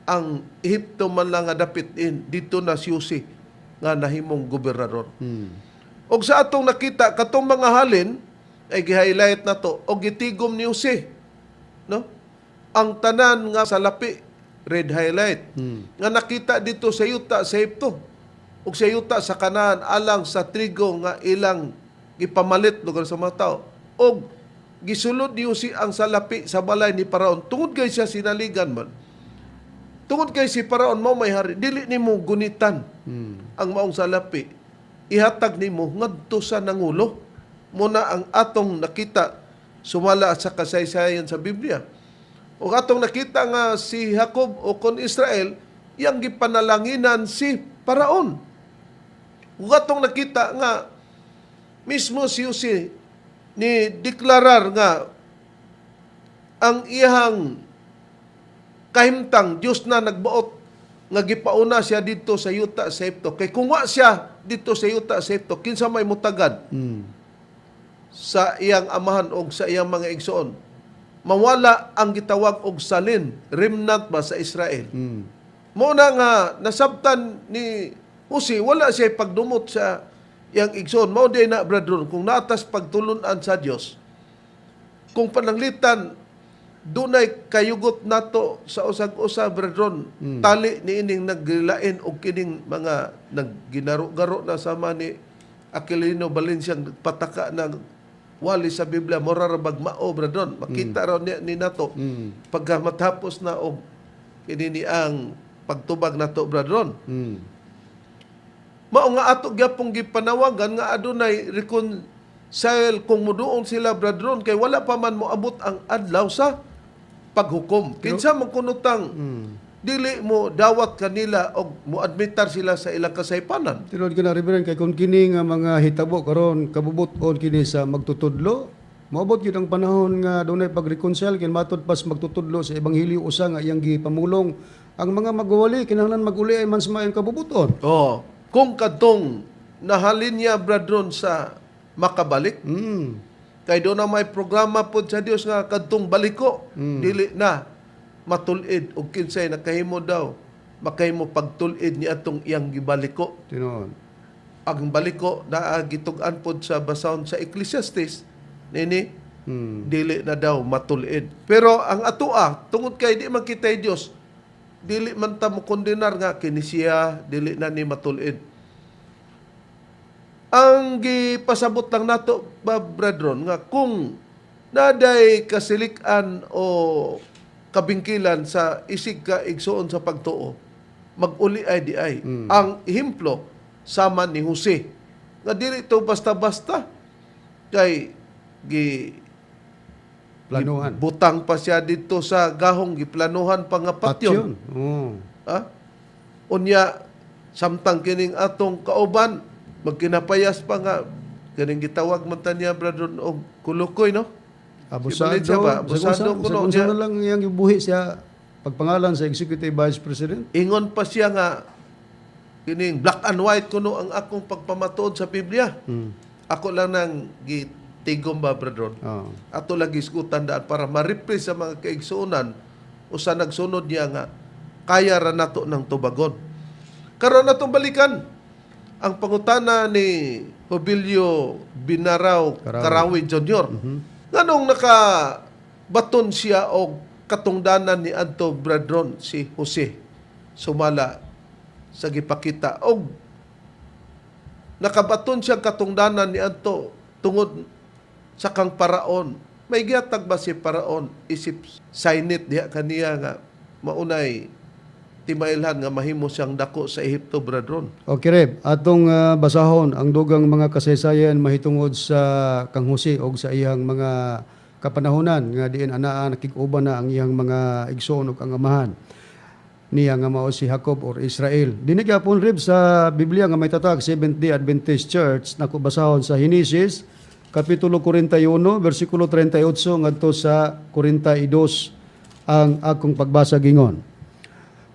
ang Ehipto man lang nga dapit dito na si Jose nga nahimong gobernador. Og sa atong nakita katong mga halin ay gi-highlight na to og gitigom ni Jose, no? Ang tanan nga salapi red highlight nga nakita dito sa yuta sa Ehipto ug sa yuta sa Kanaan alang sa trigo nga ilang gipamalit lugar sa mga tao. Og gisulod ni Jose ang salapi sa balay ni Paraon tungod kay siya sinaligan man. Tungod kay si Paraon mao may hari, dili nimo gunitan ang maong salapi. Ihatag nimo ngadto sa nangulo. Muna ang atong nakita sumala sa kasaysayan sa Biblia. O atong nakita nga si Jacob o kon Israel, yang gipanalanginan si Paraon. O atong nakita nga mismo si Jose ni deklarar nga ang iyang kahimtang Dios na nagbuot nga gipauna siya dito sa yuta sa Egypto. Kay kung wa siya dito sa yuta sa Egypto, kinsa may mutagad sa iyang amahan o sa iyang mga igsoon. Mawala ang gitawag og salin, remnant ba sa Israel. Muna nga nasabtan ni Jose, wala siya pagdumot sa iyang igsoon. Mao di na, brethren, kung natas pagtulunan sa Dios, kung pananglitan dunay kayugot nato sa usag-usag, brethren, tali ni ining naglain og kining mga nagginaro-garo na sama ni Aquilino Valencia pataka ng wali sa Biblia, morarabag mao, brethren. Makita raw ni nato pagka matapos na og kini ang pagtubag nato, brethren. Mao nga ato gyapong gipanawagan nga adunay reconcile kung muduon sila, brethren, kay wala pa man moabot ang adlaw sa paghukom. Kinsa man kunutang dili mo dawat kanila og moadmitar sila sa ilang kasaypanan. Tinod ka na, Reverend, kay kung kini nga mga hitabo karon kabubuton kini sa magtutudlo, maabot yun ang panahon nga dunay pag-reconcile kin matod pas magtutudlo sa ebanghelyo usa nga iyang gipamulong ang mga magwali kinahanglan maguli ay man sa maayong kabubuton. Oh, kung kadtong nahalin niya, brethren, sa makabalik, kay doon na may programa po sa Dios nga kadtong baliko, dili na matulid og kinsay nakahimo daw makahimo pagtulid ni atong iyang gibaliko. Tinuod. Ang baliko na gitug-an pod sa basahon sa Ecclesiastes nini dili na daw matulid. Pero ang atoa tungod kay di man kitay Dios, dili man ta mo kondenar nga kini siya dili na ni matulid. Ang gipasabot lang nato, brethren, nga kung naday kasilikan o kabingkilan sa isig ka igsuon sa pagtuo, mag-uli ay di ay. Ang ehemplo sama ni Jose, nga dili to basta-basta kay Planuhan. butang pa siya dito sa gahong, giplanuhan pa nga patyon. Ha? Unya, samtang kining atong kauban, magkinapayas pa nga, kining gitawag man ta niya, brother, o kulukoy, no? Abusado. Siya ba? Abusado kuno Kung niya. na lang iyang ibuhi siya pagpangalan sa Executive Vice President. Ingon pa siya nga, kining black and white kuno ang akong pagpamatuod sa Biblia. Ako lang nang gitigom ba, brother? Oh. Ato lagi isgutan daan para ma-replace sa mga kaigsuunan o sa nagsunod niya nga kaya ra nato ng tubagon. Karon natong balikan ang pangutana ni Hobilio Binaraw Karawi Jr. Nganong nakabaton siya og katungdanan ni adto, brethren, si Jose sumala sa gipakita og nakabaton siya katungdanan ni adto tungod sa kang Paraon. May gihatag ba si Paraon isip sainit diha kaniya nga maunay timailhan nga mahimo siyang dako sa Ehipto, brethren? Okay, Reb. Atong basahon ang dugang mga kasaysayan mahitungod sa kang Jose o sa iyang mga kapanahonan nga diin anaa nakig-uban na ang iyang mga igsoon o ang amahan niya nga mao si Jacob or Israel. Dinig gyapon, Reb, sa Biblia nga may tatag Seventh-day Adventist Church nako basahon sa Henesis kapitulo 41 bersikulo 38 ngadto sa 42 ang akong pagbasa gingon.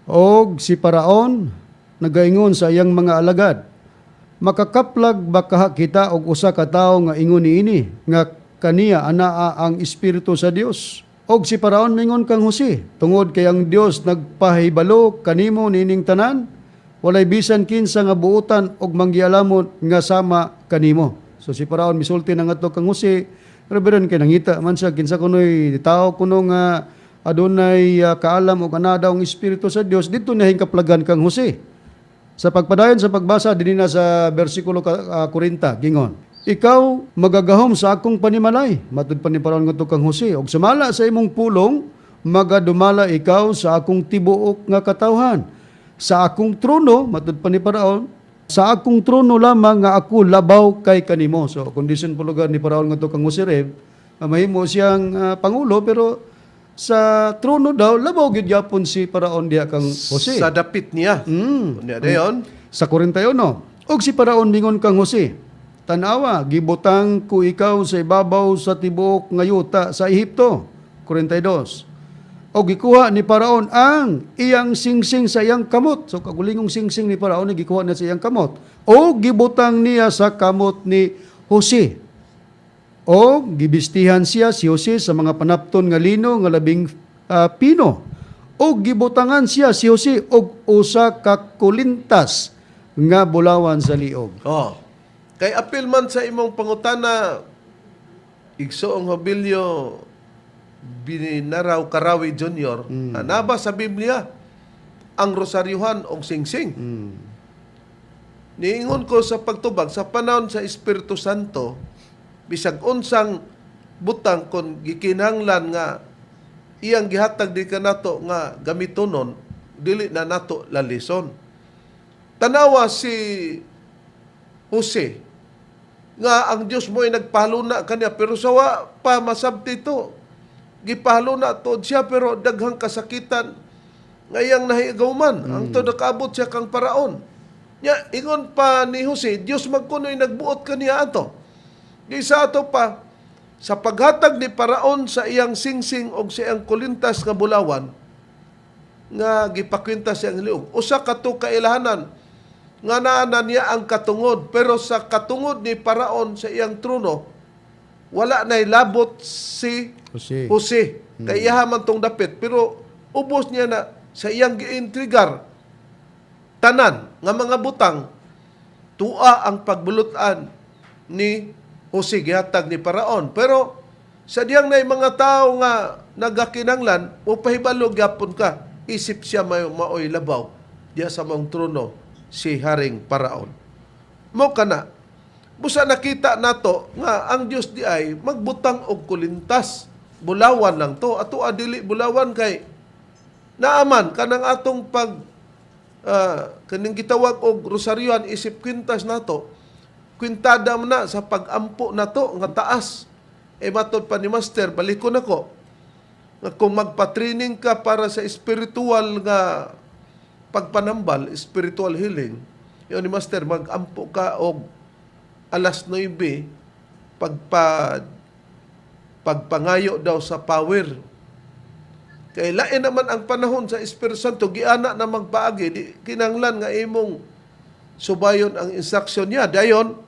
Og si Paraon nagaingon sa iyang mga alagad, makakaplag ba kaha kita og usa ka tawo nga ingon niini nga kaniya anaa ang espiritu sa Dios. Og si Paraon mingon kang Jose, tungod kay ang Dios nagpahibalo kanimo nining tanan, walay bisan kinsa nga buutan og manggialamon nga sama kanimo. So si Paraon misulti na ngadto kang Jose, Reverend, kay nangita man siya kinsa kunoy tawo kuno nga adunay kaalam o kanadaw ang Espiritu sa Dios, dito na hingkaplagan kang Jose. Sa pagpadayon sa pagbasa, din na sa versikulo 40, gingon, ikaw magagahom sa akong panimalay, matud pa ni Paraon ngadto kang Jose, og sumala sa imong pulong, magadumala ikaw sa akong tibuok nga katawhan. Sa akong trono, matud pa ni Paraon, sa akong trono lamang nga ako labaw kay kanimo. So, condition po lugar ni Paraon ngadto kang Jose, Rev, mahimo siyang pangulo, pero sa trono daw labaw gyud gyapon si Paraon diha kang Jose. Sa dapit niya. Kunya dayon. Sa 41, og si Paraon mingon kang Jose, tanawa, gibutang ko ikaw sa ibabaw sa tibuok nga yuta sa Ehipto. 42. O gikuha ni Paraon ang iyang singsing sa iyang kamot. So kagulingong singsing ni Paraon, gikuha na sa iyang kamot. O gibutang niya sa kamot ni Jose. O gibistihan siya si Jose sa mga panapton nga lino nga labing pino. O gibutangan siya si Jose og usa ka kulintas nga bulawan sa liog. Oh. Kay apil man sa imong pangutana, Igsoong Hobilyo Binaraw Karawi Jr. Naba sa Biblia ang rosaryuhan og singsing. Niingon ko sa pagtubag sa panahon sa Espiritu Santo, bisag unsang butang kon gikinahanglan nga iyang gihatag di kanato nga gamitonon, dili na nato lalison. Tanawa si Jose nga ang Dios mo ay nagpahaluna kaniya, pero sawa pa masabti to. Gipahaluna to siya, pero daghang kasakitan ngayang nahigaw-man. Ang to nakaabot siya kang Paraon. Nya, ingon pa ni Jose, Dios magkuno'y nagbuot kaniya ato. Di sa ato pa, sa paghatag ni Paraon sa iyang singsing o sa iyang kulintas nga bulawan, nga gipakwintas siyang liog. Usa ka to kailahanan, nga naanan niya ang katungod, pero sa katungod ni Paraon sa iyang trono, wala na'y labot si Jose. Kay iyahaman tong dapit, pero ubos niya na sa iyang giintrigar, tanan nga mga butang, tua ang pagbulutan ni Jose gihatag ni Paraon. Pero sa diyang na mga tao nga nagakinanglan, upahibalo gyapon ka, isip siya maoy labaw diya sa mong trono si Haring Paraon. Mo kana, busa nakita nato nga ang Dios di ay magbutang og kulintas. Bulawan lang to. Ato adili bulawan kay naaman kanang atong kaning gitawag og rosaryoan isip kwintas nato. Kwintada man na sa pagampo nato nga taas. Matod pa ni Master, balikon ako. Nga kung magpa-training ka para sa spiritual nga pagpanambal, spiritual healing, yun ni Master, magampo ka og alas 9 pagpangayo daw sa power. Kay lain naman ang panahon sa Espiritu Santo, giana na magpaagi, di kinanglan nga imong subayon ang instruction niya. Dayon,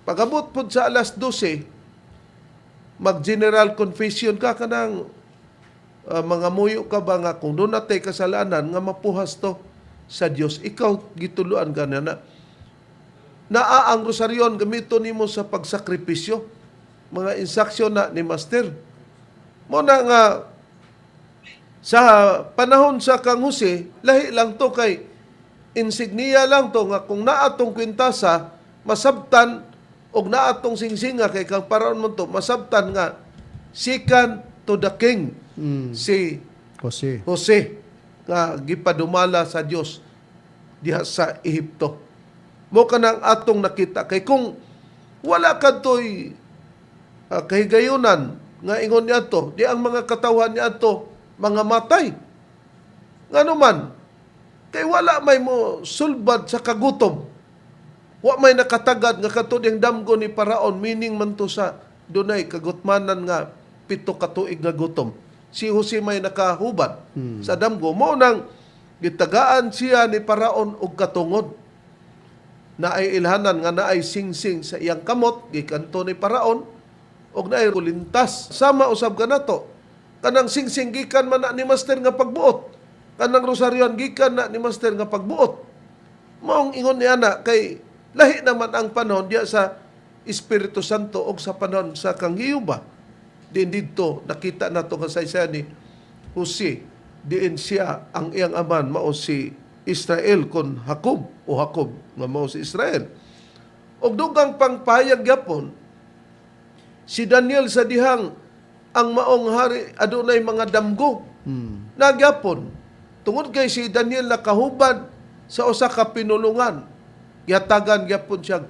pagabot po sa alas 12, mag-general confession ka kanang mga muyo ka ba nga kung doon natay kasalanan nga mapuhas to sa Dios. Ikaw gituluan ka na naa ang rosaryon gamito nimo sa pagsakripisyo. Mga instruction na ni Master. Muna nga sa panahon sa kang Jose, lahi lang to kay insignia lang to nga kung naatong kwintasa, masabtan og naatong singsinga kay kang Paraon mo to, masabtan nga second to the king si Jose nga gipadumala sa Dios diha sa Ehipto. Mo kanang atong nakita kay kung wala kadtoy kahigayunan nga ingon niya to, di ang mga katawan niya to mga matay. Ngano man, kay wala may mo sulbad sa kagutom. Wa may nakatagad nga katuding damgo ni Paraon, meaning man to sa dunay kagutmanan nga 7 ka tuig nga gutom. Si Jose may nakahubad sa damgo. Mo nang gitagaan siya ni Paraon og katungod. Na ay ilhanan nga na ay singsing sa iyang kamot, gikanto ni Paraon, og naay kulintas. Sama usab ka nato. Kanang singsing gikan man na ni Master nga pagbuot. Kanang rosaryon gikan na ni Master nga pagbuot. Maong ingon niya na kay lahi naman ang panahon diya sa Espiritu Santo o sa panahon sa Kangiyuba. Diin dito nakita nato nga saysayan ni Jose. Diin siya ang iyang aman mao si Israel kon Jacob o Jacob nga mao si Israel. Og dugang pangpahayag gyapon si Daniel sa dihang ang maong hari adunay mga damgo. Nagyapon. Tungod kay si Daniel nakahubad sa usa ka pinulungan. Yatagan gyapon siya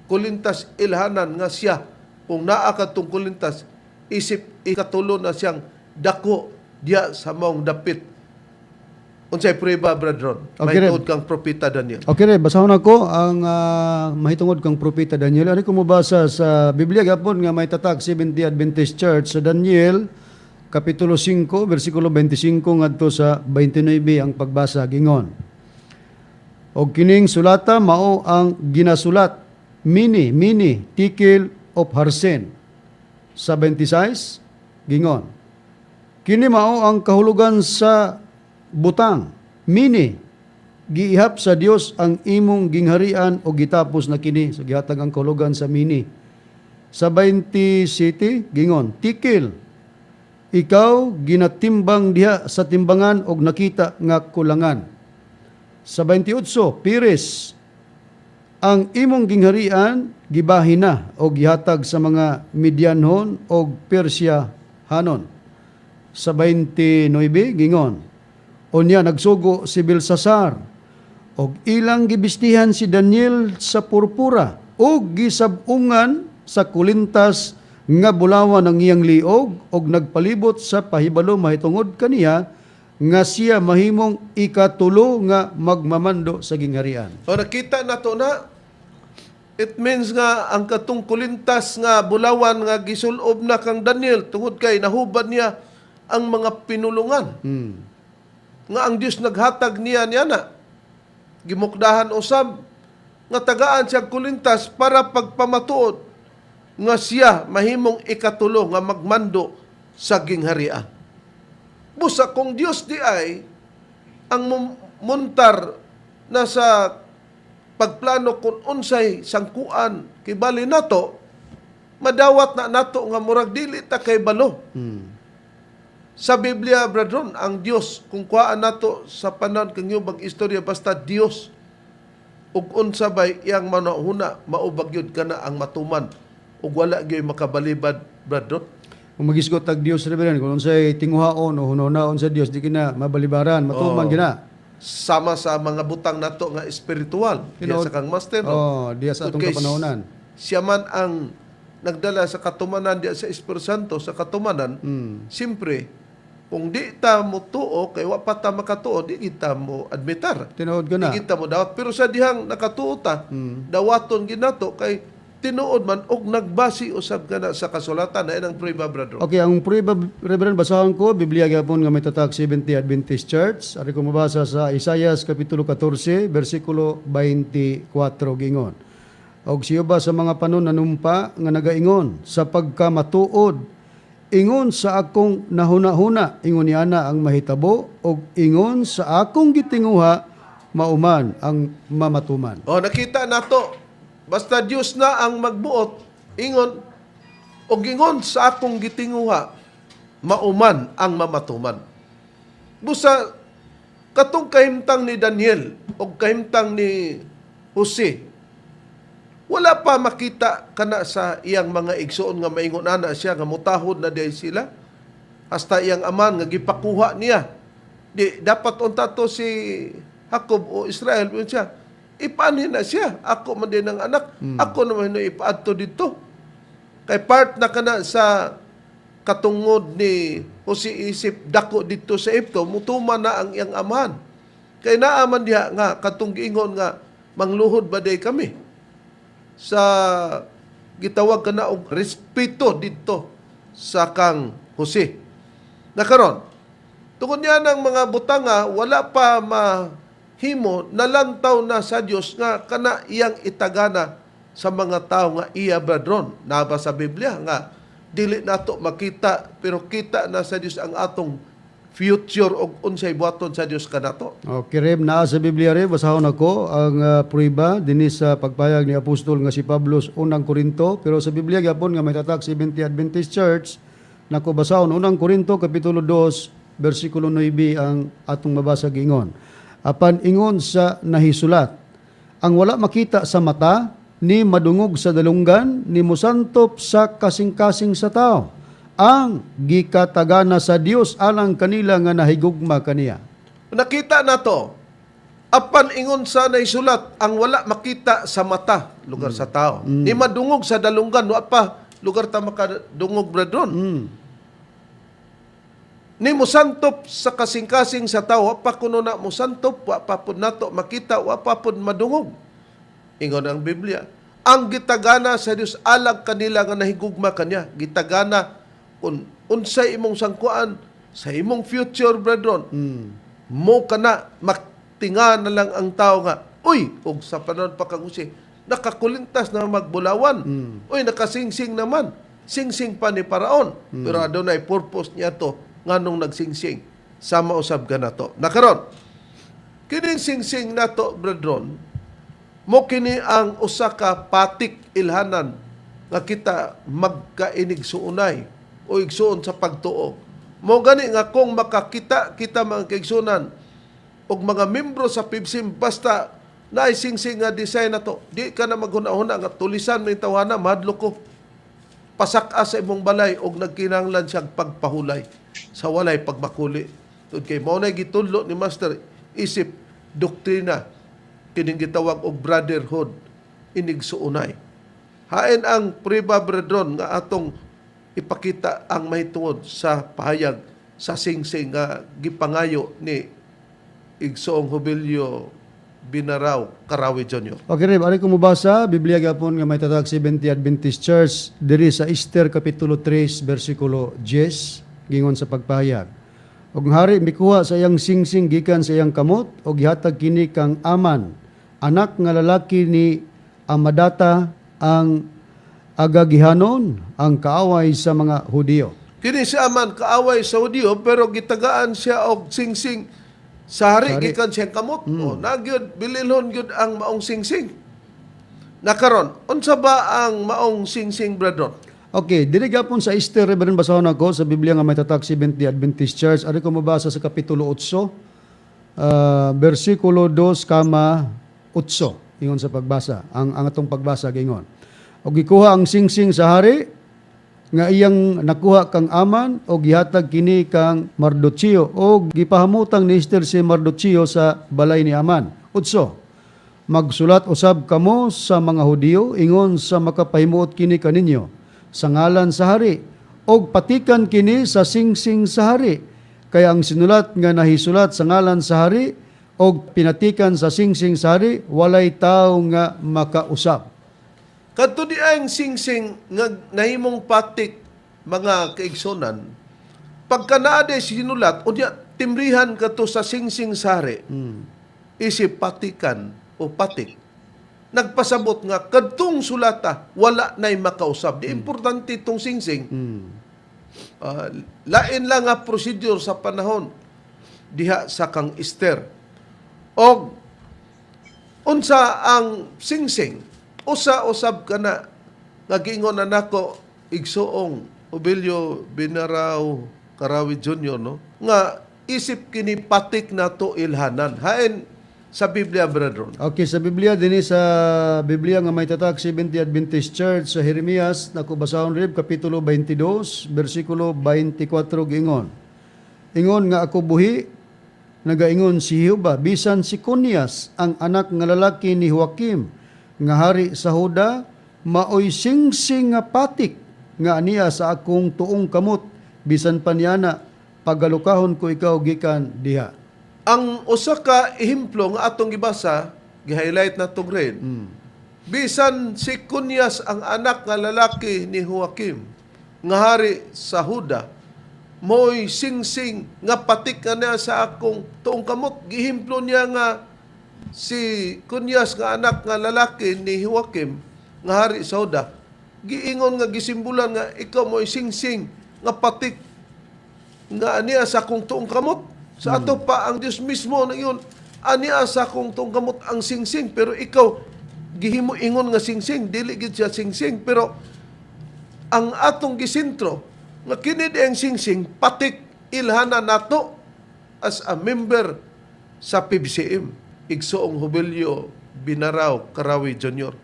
kulintas ilhanan nga siya kung naa kadtong kulintas isip ikatulo na siyang dako diya sa maong dapit. Unsay prueba, brethren? Okay, May tuod kang propeta Daniel. Okay, re, basahon ako ang mahitungod kang propeta Daniel. Ano ko mabasa sa Biblia gapon nga may tatak 70 Adventist Church sa Daniel kapitulo 5 bersikulo 25 ngadto sa 29 ang pagbasa gingon. Og kining sulata mao ang ginasulat mini tikil of Harsen sa 26 gingon. Kini mao ang kahulugan sa butang, mini, giihap sa Dios ang imong gingharian o gitapos na kini. So, gihatag ang kahulugan sa mini. Sa 20 city, gingon, tikil, ikaw ginatimbang diha sa timbangan o nakita nga kulangan. Sa 28, piris, ang imong gingharian, gibahin na o gihatag sa mga Midianhon o Persyahanon. Sa 29, gingon, unya nagsugo si Belsasar og ilang gibistihan si Daniel sa purpura og gisabungan sa kulintas nga bulawan ang iyang liog og nagpalibot sa pahibalo mahitungod kaniya nga siya mahimong ikatulo nga magmamando sa gingharian. O nakita na to na, it means nga ang katong kulintas nga bulawan nga gisulob na kang Daniel tungod kay nahubad niya ang mga pinulungan. Nga ang Dios naghatag niya na gimukdahan usab nga tagaan siya kulintas para pagpamatuod nga siya mahimong ikatulo nga magmando sa gingharian. Busa kung Dios di ay ang muntar na sa pagplano kung unsay sangkuan kibali nato, madawat na nato nga murag dili ta kay balo. Sa Biblia, brethren, ang Dios, kung kuhaan nato sa panahon kang yubag istorya, basta Dios, ug unsa bay iyang manahuna, maubag yun ka na ang matuman, ug wala gyud makabalibad, brethren. Kung magisgot tag Dios reverend kung unsay tinguhaon o hunaon sa Dios di kina mabalibaran, matuman gina. Sama sa mga butang nato nga espiritual, diya sa kang master. No? Diya sa atong Okay, kapanahonan. siya man ang nagdala sa katumanan diya sa Espiritu Santo, sa katumanan, siyempre, kung di ta mo tuo, kay wa pa ta makatuo, di kita mo admitar. Tinuod ko na. Di kita mo dawat. Pero sa dihang nakatuo ta, dawaton ginato, kay tinuod man, og nagbasi usab ka na sa kasulatan na inang prueba, brother. Okay, ang prueba, Reverend, basahan ko, Biblia gapon nga may tatak 70 Adventist Church. Ari ko mabasa sa Isaias kapitulo 14, versikulo 24 gingon. Og siyo ba sa mga panon nanumpa nga nagaingon sa pagkamatuod, ingon sa akong nahuna-huna, ingon niya na ang mahitabo, og ingon sa akong gitinguha, mauman ang mamatuman. O, nakita nato, basta Dios na ang magbuot, ingon, o gingon sa akong gitinguha, mauman ang mamatuman. Busa, katong kahimtang ni Daniel, o kahimtang ni Jose, wala pa makita kana sa iyang mga igsoon nga maingon ana siya nga mutahod na diay sila. Hasta iyang aman nga gipakuha niya. Di dapat unta to si Jacob o Israel siya. Ipaanhin na siya. Ako man din ang anak. Ako naman ipaadto dito. Kay part na kana sa katungod ni Jose isip dako dito sa Egypto, mutuman na ang iyang amahan. Kay naaman diha nga katong giingon nga mangluhod ba day kami sa gitawag ka na og respeto dito sa kang Jose. Nakaron, tungod niya ng mga butanga, wala pa mahimo, nalantaw na sa Dios nga kana iyang itagana sa mga tao nga iya bradron. Naba sa Biblia nga, dili nato makita, pero kita na sa Dios ang atong future o unsay buhaton sa Dios kanato. Okay, Reb, naa sa Biblia, Reb, basahon ako ang prueba dinis sa pagpayag ni Apostol nga si Pablo unang Korinto, pero sa Biblia gapon nga may tatak 70 Adventist Church, nako basahon unang Korinto kapitulo 2 bersikulo 9 ang atong mabasa gingon. Apan ingon sa nahisulat, ang wala makita sa mata, ni madungog sa dalunggan, ni musantop sa kasing-kasing sa tao, ang gikatagana sa Dios alang kanila nga nahigugma kaniya. Nakita na to, apan ingon sa naisulat, ang wala makita sa mata, lugar sa tao. Ni madungog sa dalunggan, wa pa lugar ta makadungog bretron. Mm. Ni mo santop sa kasing-kasing sa tao, wa pa kuno na mo santop, wa pa pud nato makita, wa pa pud madungog. Ingon ang Biblia. Ang gitagana sa Dios alag kanila nga nahigugma kanya. Gitagana kung unsay imong sangkuan sa imong future, brethren. Mm. Mo kana maktinga na lang ang tao nga, uy, og sa panahon pa kang usi, nakakulintas na magbulawan. Uy, nakasingsing naman. Singsing pa ni Paraon. Pero adunay purpose niya to nganong nagsingsing. Sama usab ka na to. Nakaron, kining singsing na to, brethren, mo kini ang usa ka patik ilhanan nga kita magkainig suunay o igsuon sa pagtuo. Mo gani nga kung makakita kita mga kaigsunan og mga membro sa PIBSIM basta naay singsing nga design na to, di ka na maghuna-huna nga tulisan may tawana, mahadlo ko. Pasaka sa imong balay og nagkinahanglan siyang pagpahulay sa walay pagmakuli. Tud kay mao nay gitudlo ni Master isip doktrina kining gitawag og brotherhood inig suunay. Hain ang priba brethren nga atong ipakita ang mahitungod sa pahayag sa singsing nga gipangayo ni Igsoong Jubilio Binaraw Karawi Jr. Okay, Reb, ari ko mabasa, Biblia gapon nga may tatag 70 Adventist Church, diri sa Esther Kapitulo 3, versikulo 10, gingon sa pagpahayag. Og hari mikuha sa iyang singsing gikan sa iyang kamot, og gihatag kini kang Aman, anak nga lalaki ni Amadata, ang agagihanon, ang kaaway sa mga Hudiyo. Kini si Aman kaaway sa Hudiyo pero gitagaan siya og singsing sa hari gikan siyang kamot. O nagyud bililhon gyud ang maong singsing. Nakaron, unsa ba ang maong singsing, brethren? Okay, dili gapon sa Esther, Reverend, basahon ako sa Biblia nga may tatag 70 Adventist Church. Ari ko mabasa sa Kapitulo 8, versikulo 2, 8. Ingon sa pagbasa. Ang atong pagbasa, gingon. O gikuha ang singsing sa hari, nga iyang nakuha kang Aman, o gihatag kini kang Mardochio, o gipahamutang ni Esther si Mardochio sa balay ni Aman. 8. Magsulat usab kamo sa mga Hudiyo, ingon sa makapahimuot kini kaninyo, sa ngalan sa hari, og patikan kini sa singsing sa hari. Kaya ang sinulat nga nahisulat sa ngalan sa hari, og pinatikan sa singsing sa hari, walay tao nga makausap. Kadto di ang singsing nga nahimong patik mga kaigsonan, pagka naade sinulat, unya timrihan kadto sa singsing sa hari, isip patikan o patik. Nagpasabot nga kadtong sulata wala nay makausab. Di importante itong singsing. Lain lang nga procedure sa panahon diha sa kang Esther. Og unsa ang singsing? Usa-usab ka na nga giingon na nako Igsoong Jubilio Binaraw Karawi Jr. no? Nga isip kini patik na to ilhanan. Hain sa Biblia, brethren. Okay, sa Biblia, din sa Biblia nga may tatag 70 Adventist Church sa Jeremias, naku basahon rib, Kapitulo 22, versikulo 24, gingon. Ingon nga ako buhi, nagaingon si Jehovah, bisan si Konias, ang anak nga lalaki ni Joakim, nga hari sa Huda, maoy singsing nga patik, nga aniya sa akong tuong kamot, bisan pa niyana, pagalukahon ko ikaw gikan diha. Ang usa ka ehemplo nga atong gibasa, gi-highlight na to grade. Bisan si Kunias ang anak nga lalaki ni Joakim, nga hari sa Huda, mo'y singsing nga patik nga niya sa akong tuong kamot. Gihemplo niya nga si Kunias nga anak nga lalaki ni Joakim, nga hari sa Huda, giingon nga gisimbulan nga ikaw mo'y singsing nga patik nga niya sa akong tuong kamot. Sa ato pa, ang Diyos mismo na yun, aniya sa kong tong gamot ang singsing, pero ikaw, gihimo ingon nga singsing, dili gid siya singsing, pero ang atong gisintro, nga kinid ang singsing, patik ilhana nato as a member sa PBCM, Igsoong Jubilio Binaraw Karawi Jr.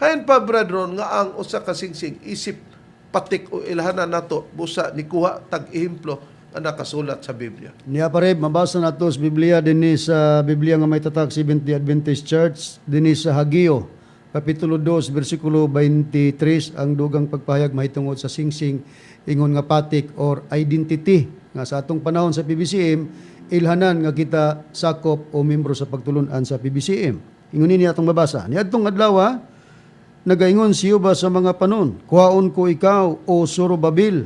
Hayan pa, brethren, nga ang usa ka singsing, isip patik o ilhana nato, busa ni kuha tag-ehemplo, ang nakasulat sa Biblia. Niya pareb, mabasa na to sa Biblia, din sa Biblia nga may tatag 70 Adventist Church, din sa Hagio, Kapitulo 2, versikulo 23, ang dugang pagpahayag mahitungod sa singsing, ingon nga patik or identity. Nga sa atong panahon sa PBCM, ilhanan nga kita sakop o membro sa pagtulunan sa PBCM. Ingon ini atong mabasa. Niadtong adlaw, nagaingon siyo ba sa mga panon, kuhaon ko ikaw o Sorobabil,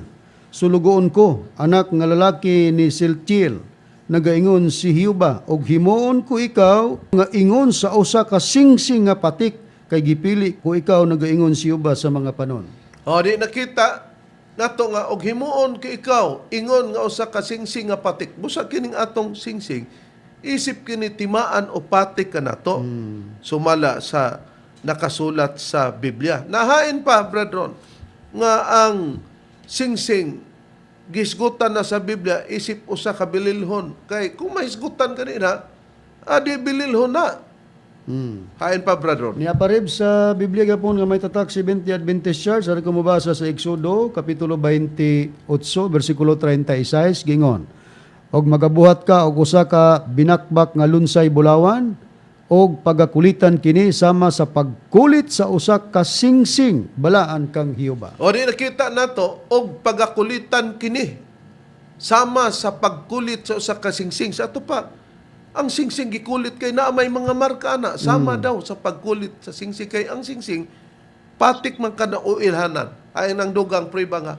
sulugoon ko, anak nga lalaki ni Siltiel, nagaingon si Hiuba, og himuon ko ikaw, nga ingon sa usa ka singsing nga patik, kay gipili ko ikaw, nagaingon si Hiuba sa mga panon. O, di nakita, nato nga, og himuon ko ikaw, ingon nga usa ka singsing nga patik. Busa kining atong singsing, isip kini timaan o patik ka nato. Sumala sa nakasulat sa Biblia. Nahain pa, brethren, nga ang singsing gisgutan na sa Biblia, isip usa ka bililhon. Kay kung mahisgutan kanina, adi bililhon na. Hain pa, brethren. Niya parib sa Biblia gapon nga may tatak 70 Adventist Church, ano kumabasa sa Exodo, Kapitulo 28, versikulo 36, gingon, og magabuhat ka og usa ka binakbak nga lunsay bulawan, og pagakulitan kini sama sa pagkulit sa usa ka singsing, balaan kang Hiuba. O di nakita nato, og pagakulitan kini, sama sa pagkulit sa usa ka singsing. Sa ato pa, ang singsing gikulit kay na may mga marka na, sama daw sa pagkulit sa singsing. Kay ang singsing, patik man ka na o ilhanan. Ay nang dugang priba nga,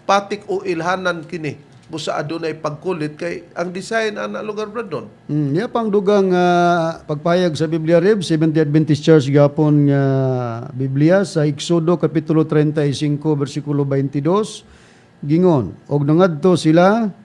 patik o ilhanan kini. Busa adunay pagkulit kay ang design ana lugar bradon. Niya pang dugang pagpayag sa Biblia Rib, 70 Adventist Church gapon nga Biblia sa Exodo Kapitulo 35, versikulo 22, gingon, og nangadto sila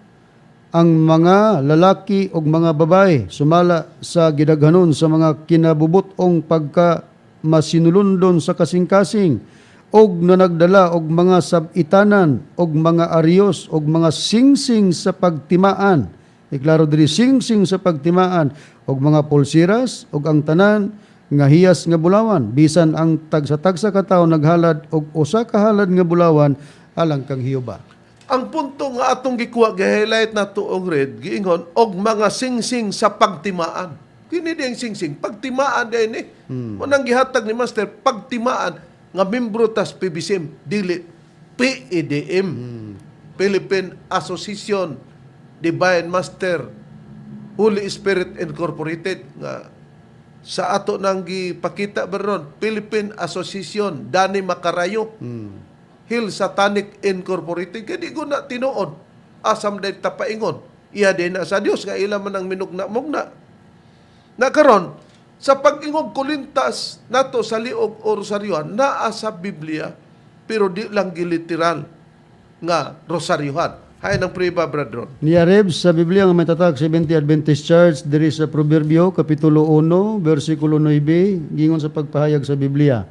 ang mga lalaki og mga babae sumala sa gidaghanon sa mga kinabubutong pagka masinulundon sa kasing-kasing, og nanagdala og mga sabitanan og mga aryos og mga singsing sa pagtimaan. Iklaro diri singsing sa pagtimaan og mga pulsiras og ang tanan nga hiyas nga bulawan, bisan ang tagsa-tagsa ka tawo naghalad og usa ka halad nga bulawan alang kang Hiuba. Ang punto nga atong gikuha gi-highlight na tuong red giingon og mga singsing sa pagtimaan. Kini ding singsing pagtimaan din ni. Manang gihatag ni Master pagtimaan nga membro tas PBCM dili PEDM, Philippine Association Divine Master Holy Spirit Incorporated, nga sa ato nang gipakita beron Philippine Association Dani Macarayo, Hill Satanic Incorporated. Kaya di ko na tinuod asam day tapaingon iya din na sa Dios nga ila man ang minugna-mugna na karon sa pag-ingog kulintas nato sa liog o rosaryohan, naa sa Biblia, pero di lang giliteral nga rosaryohan. Hay ng priba, brethren. Niya Reb, sa Biblia nga may tatak 70 Adventist Church, diri sa Proverbio, Kapitulo 1, versikulo 9, gingon sa pagpahayag sa Biblia.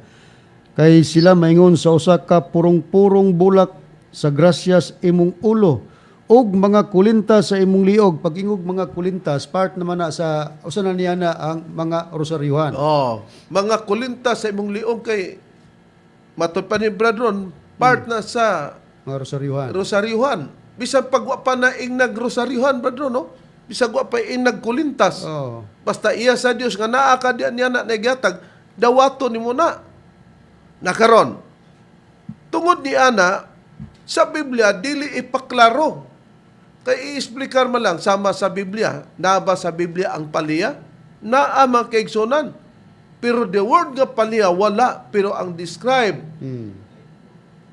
Kay sila maingon sa usa ka purong-purong bulak sa grasyas imong ulo, og mga kulintas sa imong liog. Pag-ingog mga kulintas, part naman na sa, usa na niya na ang mga rosaryuhan. Oh, mga kulintas sa imong liog kay matod pa ni brethren, part na sa Mga rosaryuhan. rosaryuhan. Bisan pagwa pa na ing nagrosaryuhan, brethren, no? Bisan wa pa ing nagkulintas. Oh. Basta iya sa Dios nga naa ka diyan niya na nagyatag, dawato ni mo na. Nakaron. Tungod ni ana, sa Biblia, dili ipaklaro. Kaya i-explicar mo lang, sama sa Biblia, na ba sa Biblia ang paliya? Naa mga kaigsunan. Pero the word nga paliya, wala. Pero ang describe,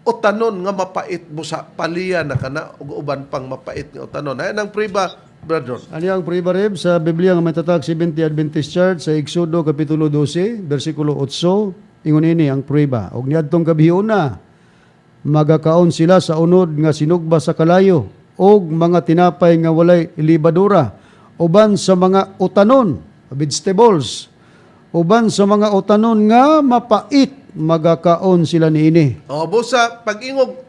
o tanon nga mapait mo sa paliya na kana, o uban pang mapait nga o tanon. Ayan ang priba, brother. Ano yung priba Reb, sa Biblia nga may tatak 70 Adventist Church, sa Exodo Kapitulo 12, versikulo 8, ingon ini ang priba. Og niadtong gabion na, magakaon sila sa unod nga sinugba sa kalayo, og mga tinapay nga walay libadura, uban sa mga utanon, vegetables, uban sa mga utanon nga mapait, magakaon sila niini. O, busa, pag-ingog,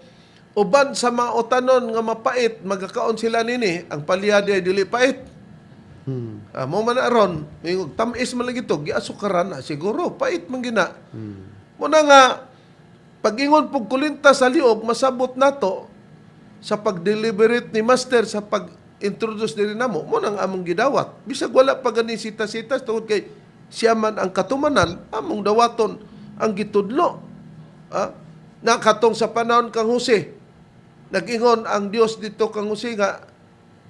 uban sa mga utanon nga mapait, magkakaon sila nini, ang paliya di dili pait. Mo man aron, ingog, tamis man lagi ito, giasukaran na, siguro, pait man gina. Muna nga, pag-ingon pong kulinta sa liog, masabot nato sa pag-deliberate ni Master sa pag-introduce din namo, mo nang among gidawat. Bisag wala pa ganin sita-sita, tungkol kay siya man ang katumanan, among dawaton, ang gitudlo. Nakatong sa panahon kang Jose, nag-ingon ang Dios dito kang Jose nga,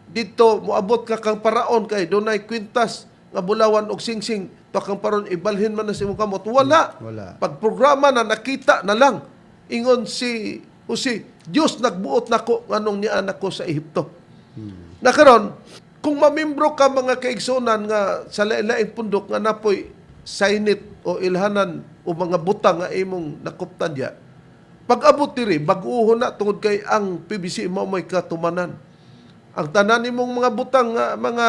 dito moabot ka kang paraon kay dunay kwintas nga bulawan og singsing to kang paron ibalhin man na si imong kamot. Wala. Wala. Pagprograma na nakita na lang. Ingon si Jose, Dios nagbuot nako nganong nianak ko sa Ehipto. Nakaron, kung mamembro ka mga kaigsunan nga sa lain-laing pundok nga napoy sainit o ilhanan o mga butang nga imong nakuptan diya, pag-abot diri, bag-uho na tungod kay ang PBC mao may katumanan. Ang tanan nimong mga butang nga mga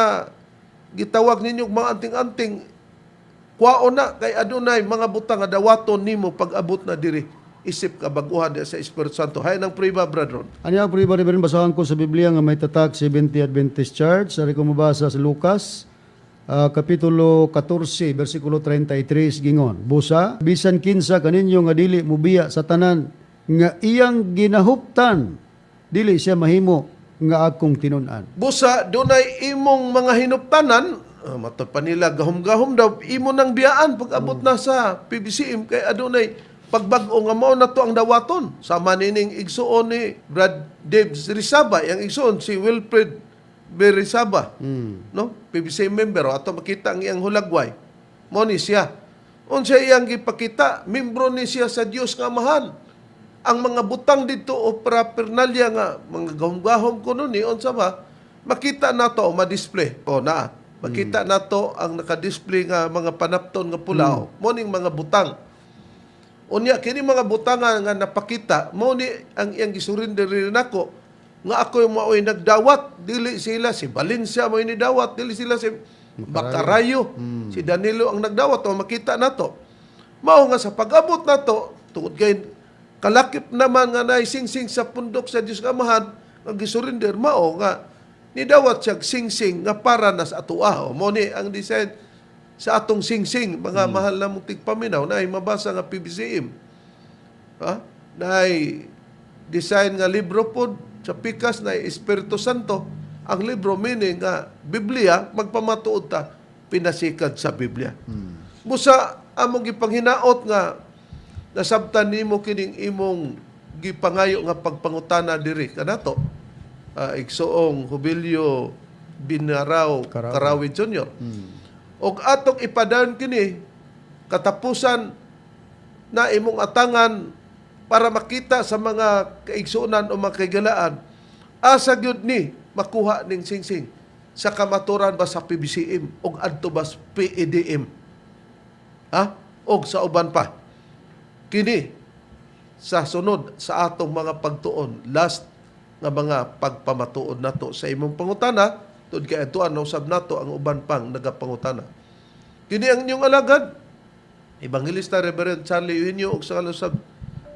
gitawag ninyo mga anting-anting, kwao na kay adunay mga butang nga dawaton nimo pag-abot na diri. Isip ka baguhan sa Espiritu Santo. Hay nang priba, brother. Ano yung priba rin basahan ko sa Biblia nga may tatak 70 Adventist Church. Sari ko mabasa sa Lucas, Kapitulo 14, versikulo 33, gingon. Busa, bisan kinsa kaninyo nga dili mubiya sa tanan, nga iyang ginahuptan, dili siya mahimo nga akong tinunan. Busa, dunay imong mga hinuptanan, matod pa nila, gahom-gahom daw, imo nang biyaan pag-abot na sa PBCM, kay adunay pagbag-o nga mao na to ang dawaton. Sama nining igsuon ni Brad Dave Rizaba, yang igsuon si Wilfred Berizaba, no? PBCM member, ato makita ang iyang hulagway. Mo ni siya. Unsa iyang gipakita, membro ni siya sa Dios nga Amahan. Ang mga butang dito o paraphernalia nga mga gahom-gahom kuno ni unsa ba makita nato ma-display o na makita nato ang naka-display nga mga panapton nga pulaw mo ning mga butang unya kini mga butang nga napakita mo ni ang iyang gisurrender nako nga ako yung maoy nagdawat dili sila si Valencia mo ini dawat dili sila si Bacarayo si Danilo ang nagdawat o makita nato mao nga sa pag-abot nato tungod kay kalakip naman nga naisingsing sa pundok sa Diyos nga Amahan, ang gisurrender mao nga nidawat siya singsing nga para na sa atuah. Mo ni ang design sa atong singsing, mga mahal na mong tigpaminaw, na mabasa nga PBCM. Na design nga libro po sa pikas na Espiritu Santo, ang libro meaning nga Biblia, magpamatuod ta, pinasikad sa Biblia. Busa, among gipanghinaot nga nasabtan nimo kining imong gipangayo nga pagpangutana diri kanato igsoong Jubilio Binaraw Karawid Jr. Og atong ipadaan kini katapusan na imong atangan para makita sa mga kaigsuonan o mga kaigalaan asa gyud ni makuha ning singsing sa kamaturan ba sa PBCM og adto ba sa PEDM og sa uban pa kini sa sunod sa atong mga pagtuon last nga mga pagpamatuod nato sa imong pangutana tud kay atuan na usab nato ang uban pang nagapangutana kini ang inyong alagad Evangelista Reverend Charlie Eugenio ug sa kalusab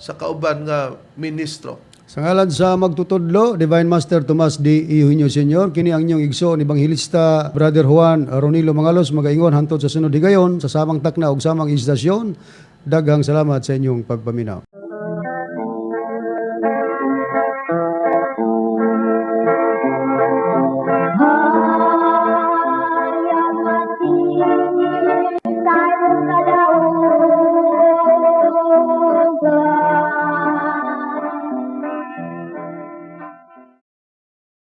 sa kauban nga ministro. Sa ngalan sa magtutudlo, Divine Master Tomas D. Eugenio Sr., kini ang inyong igsoon Evangelista Brother Juan Ronilo Mangalos magaingon hantod sa sunod higayon sa samang takna ug samang istasyon. Daghang salamat sa inyong pagpaminaw.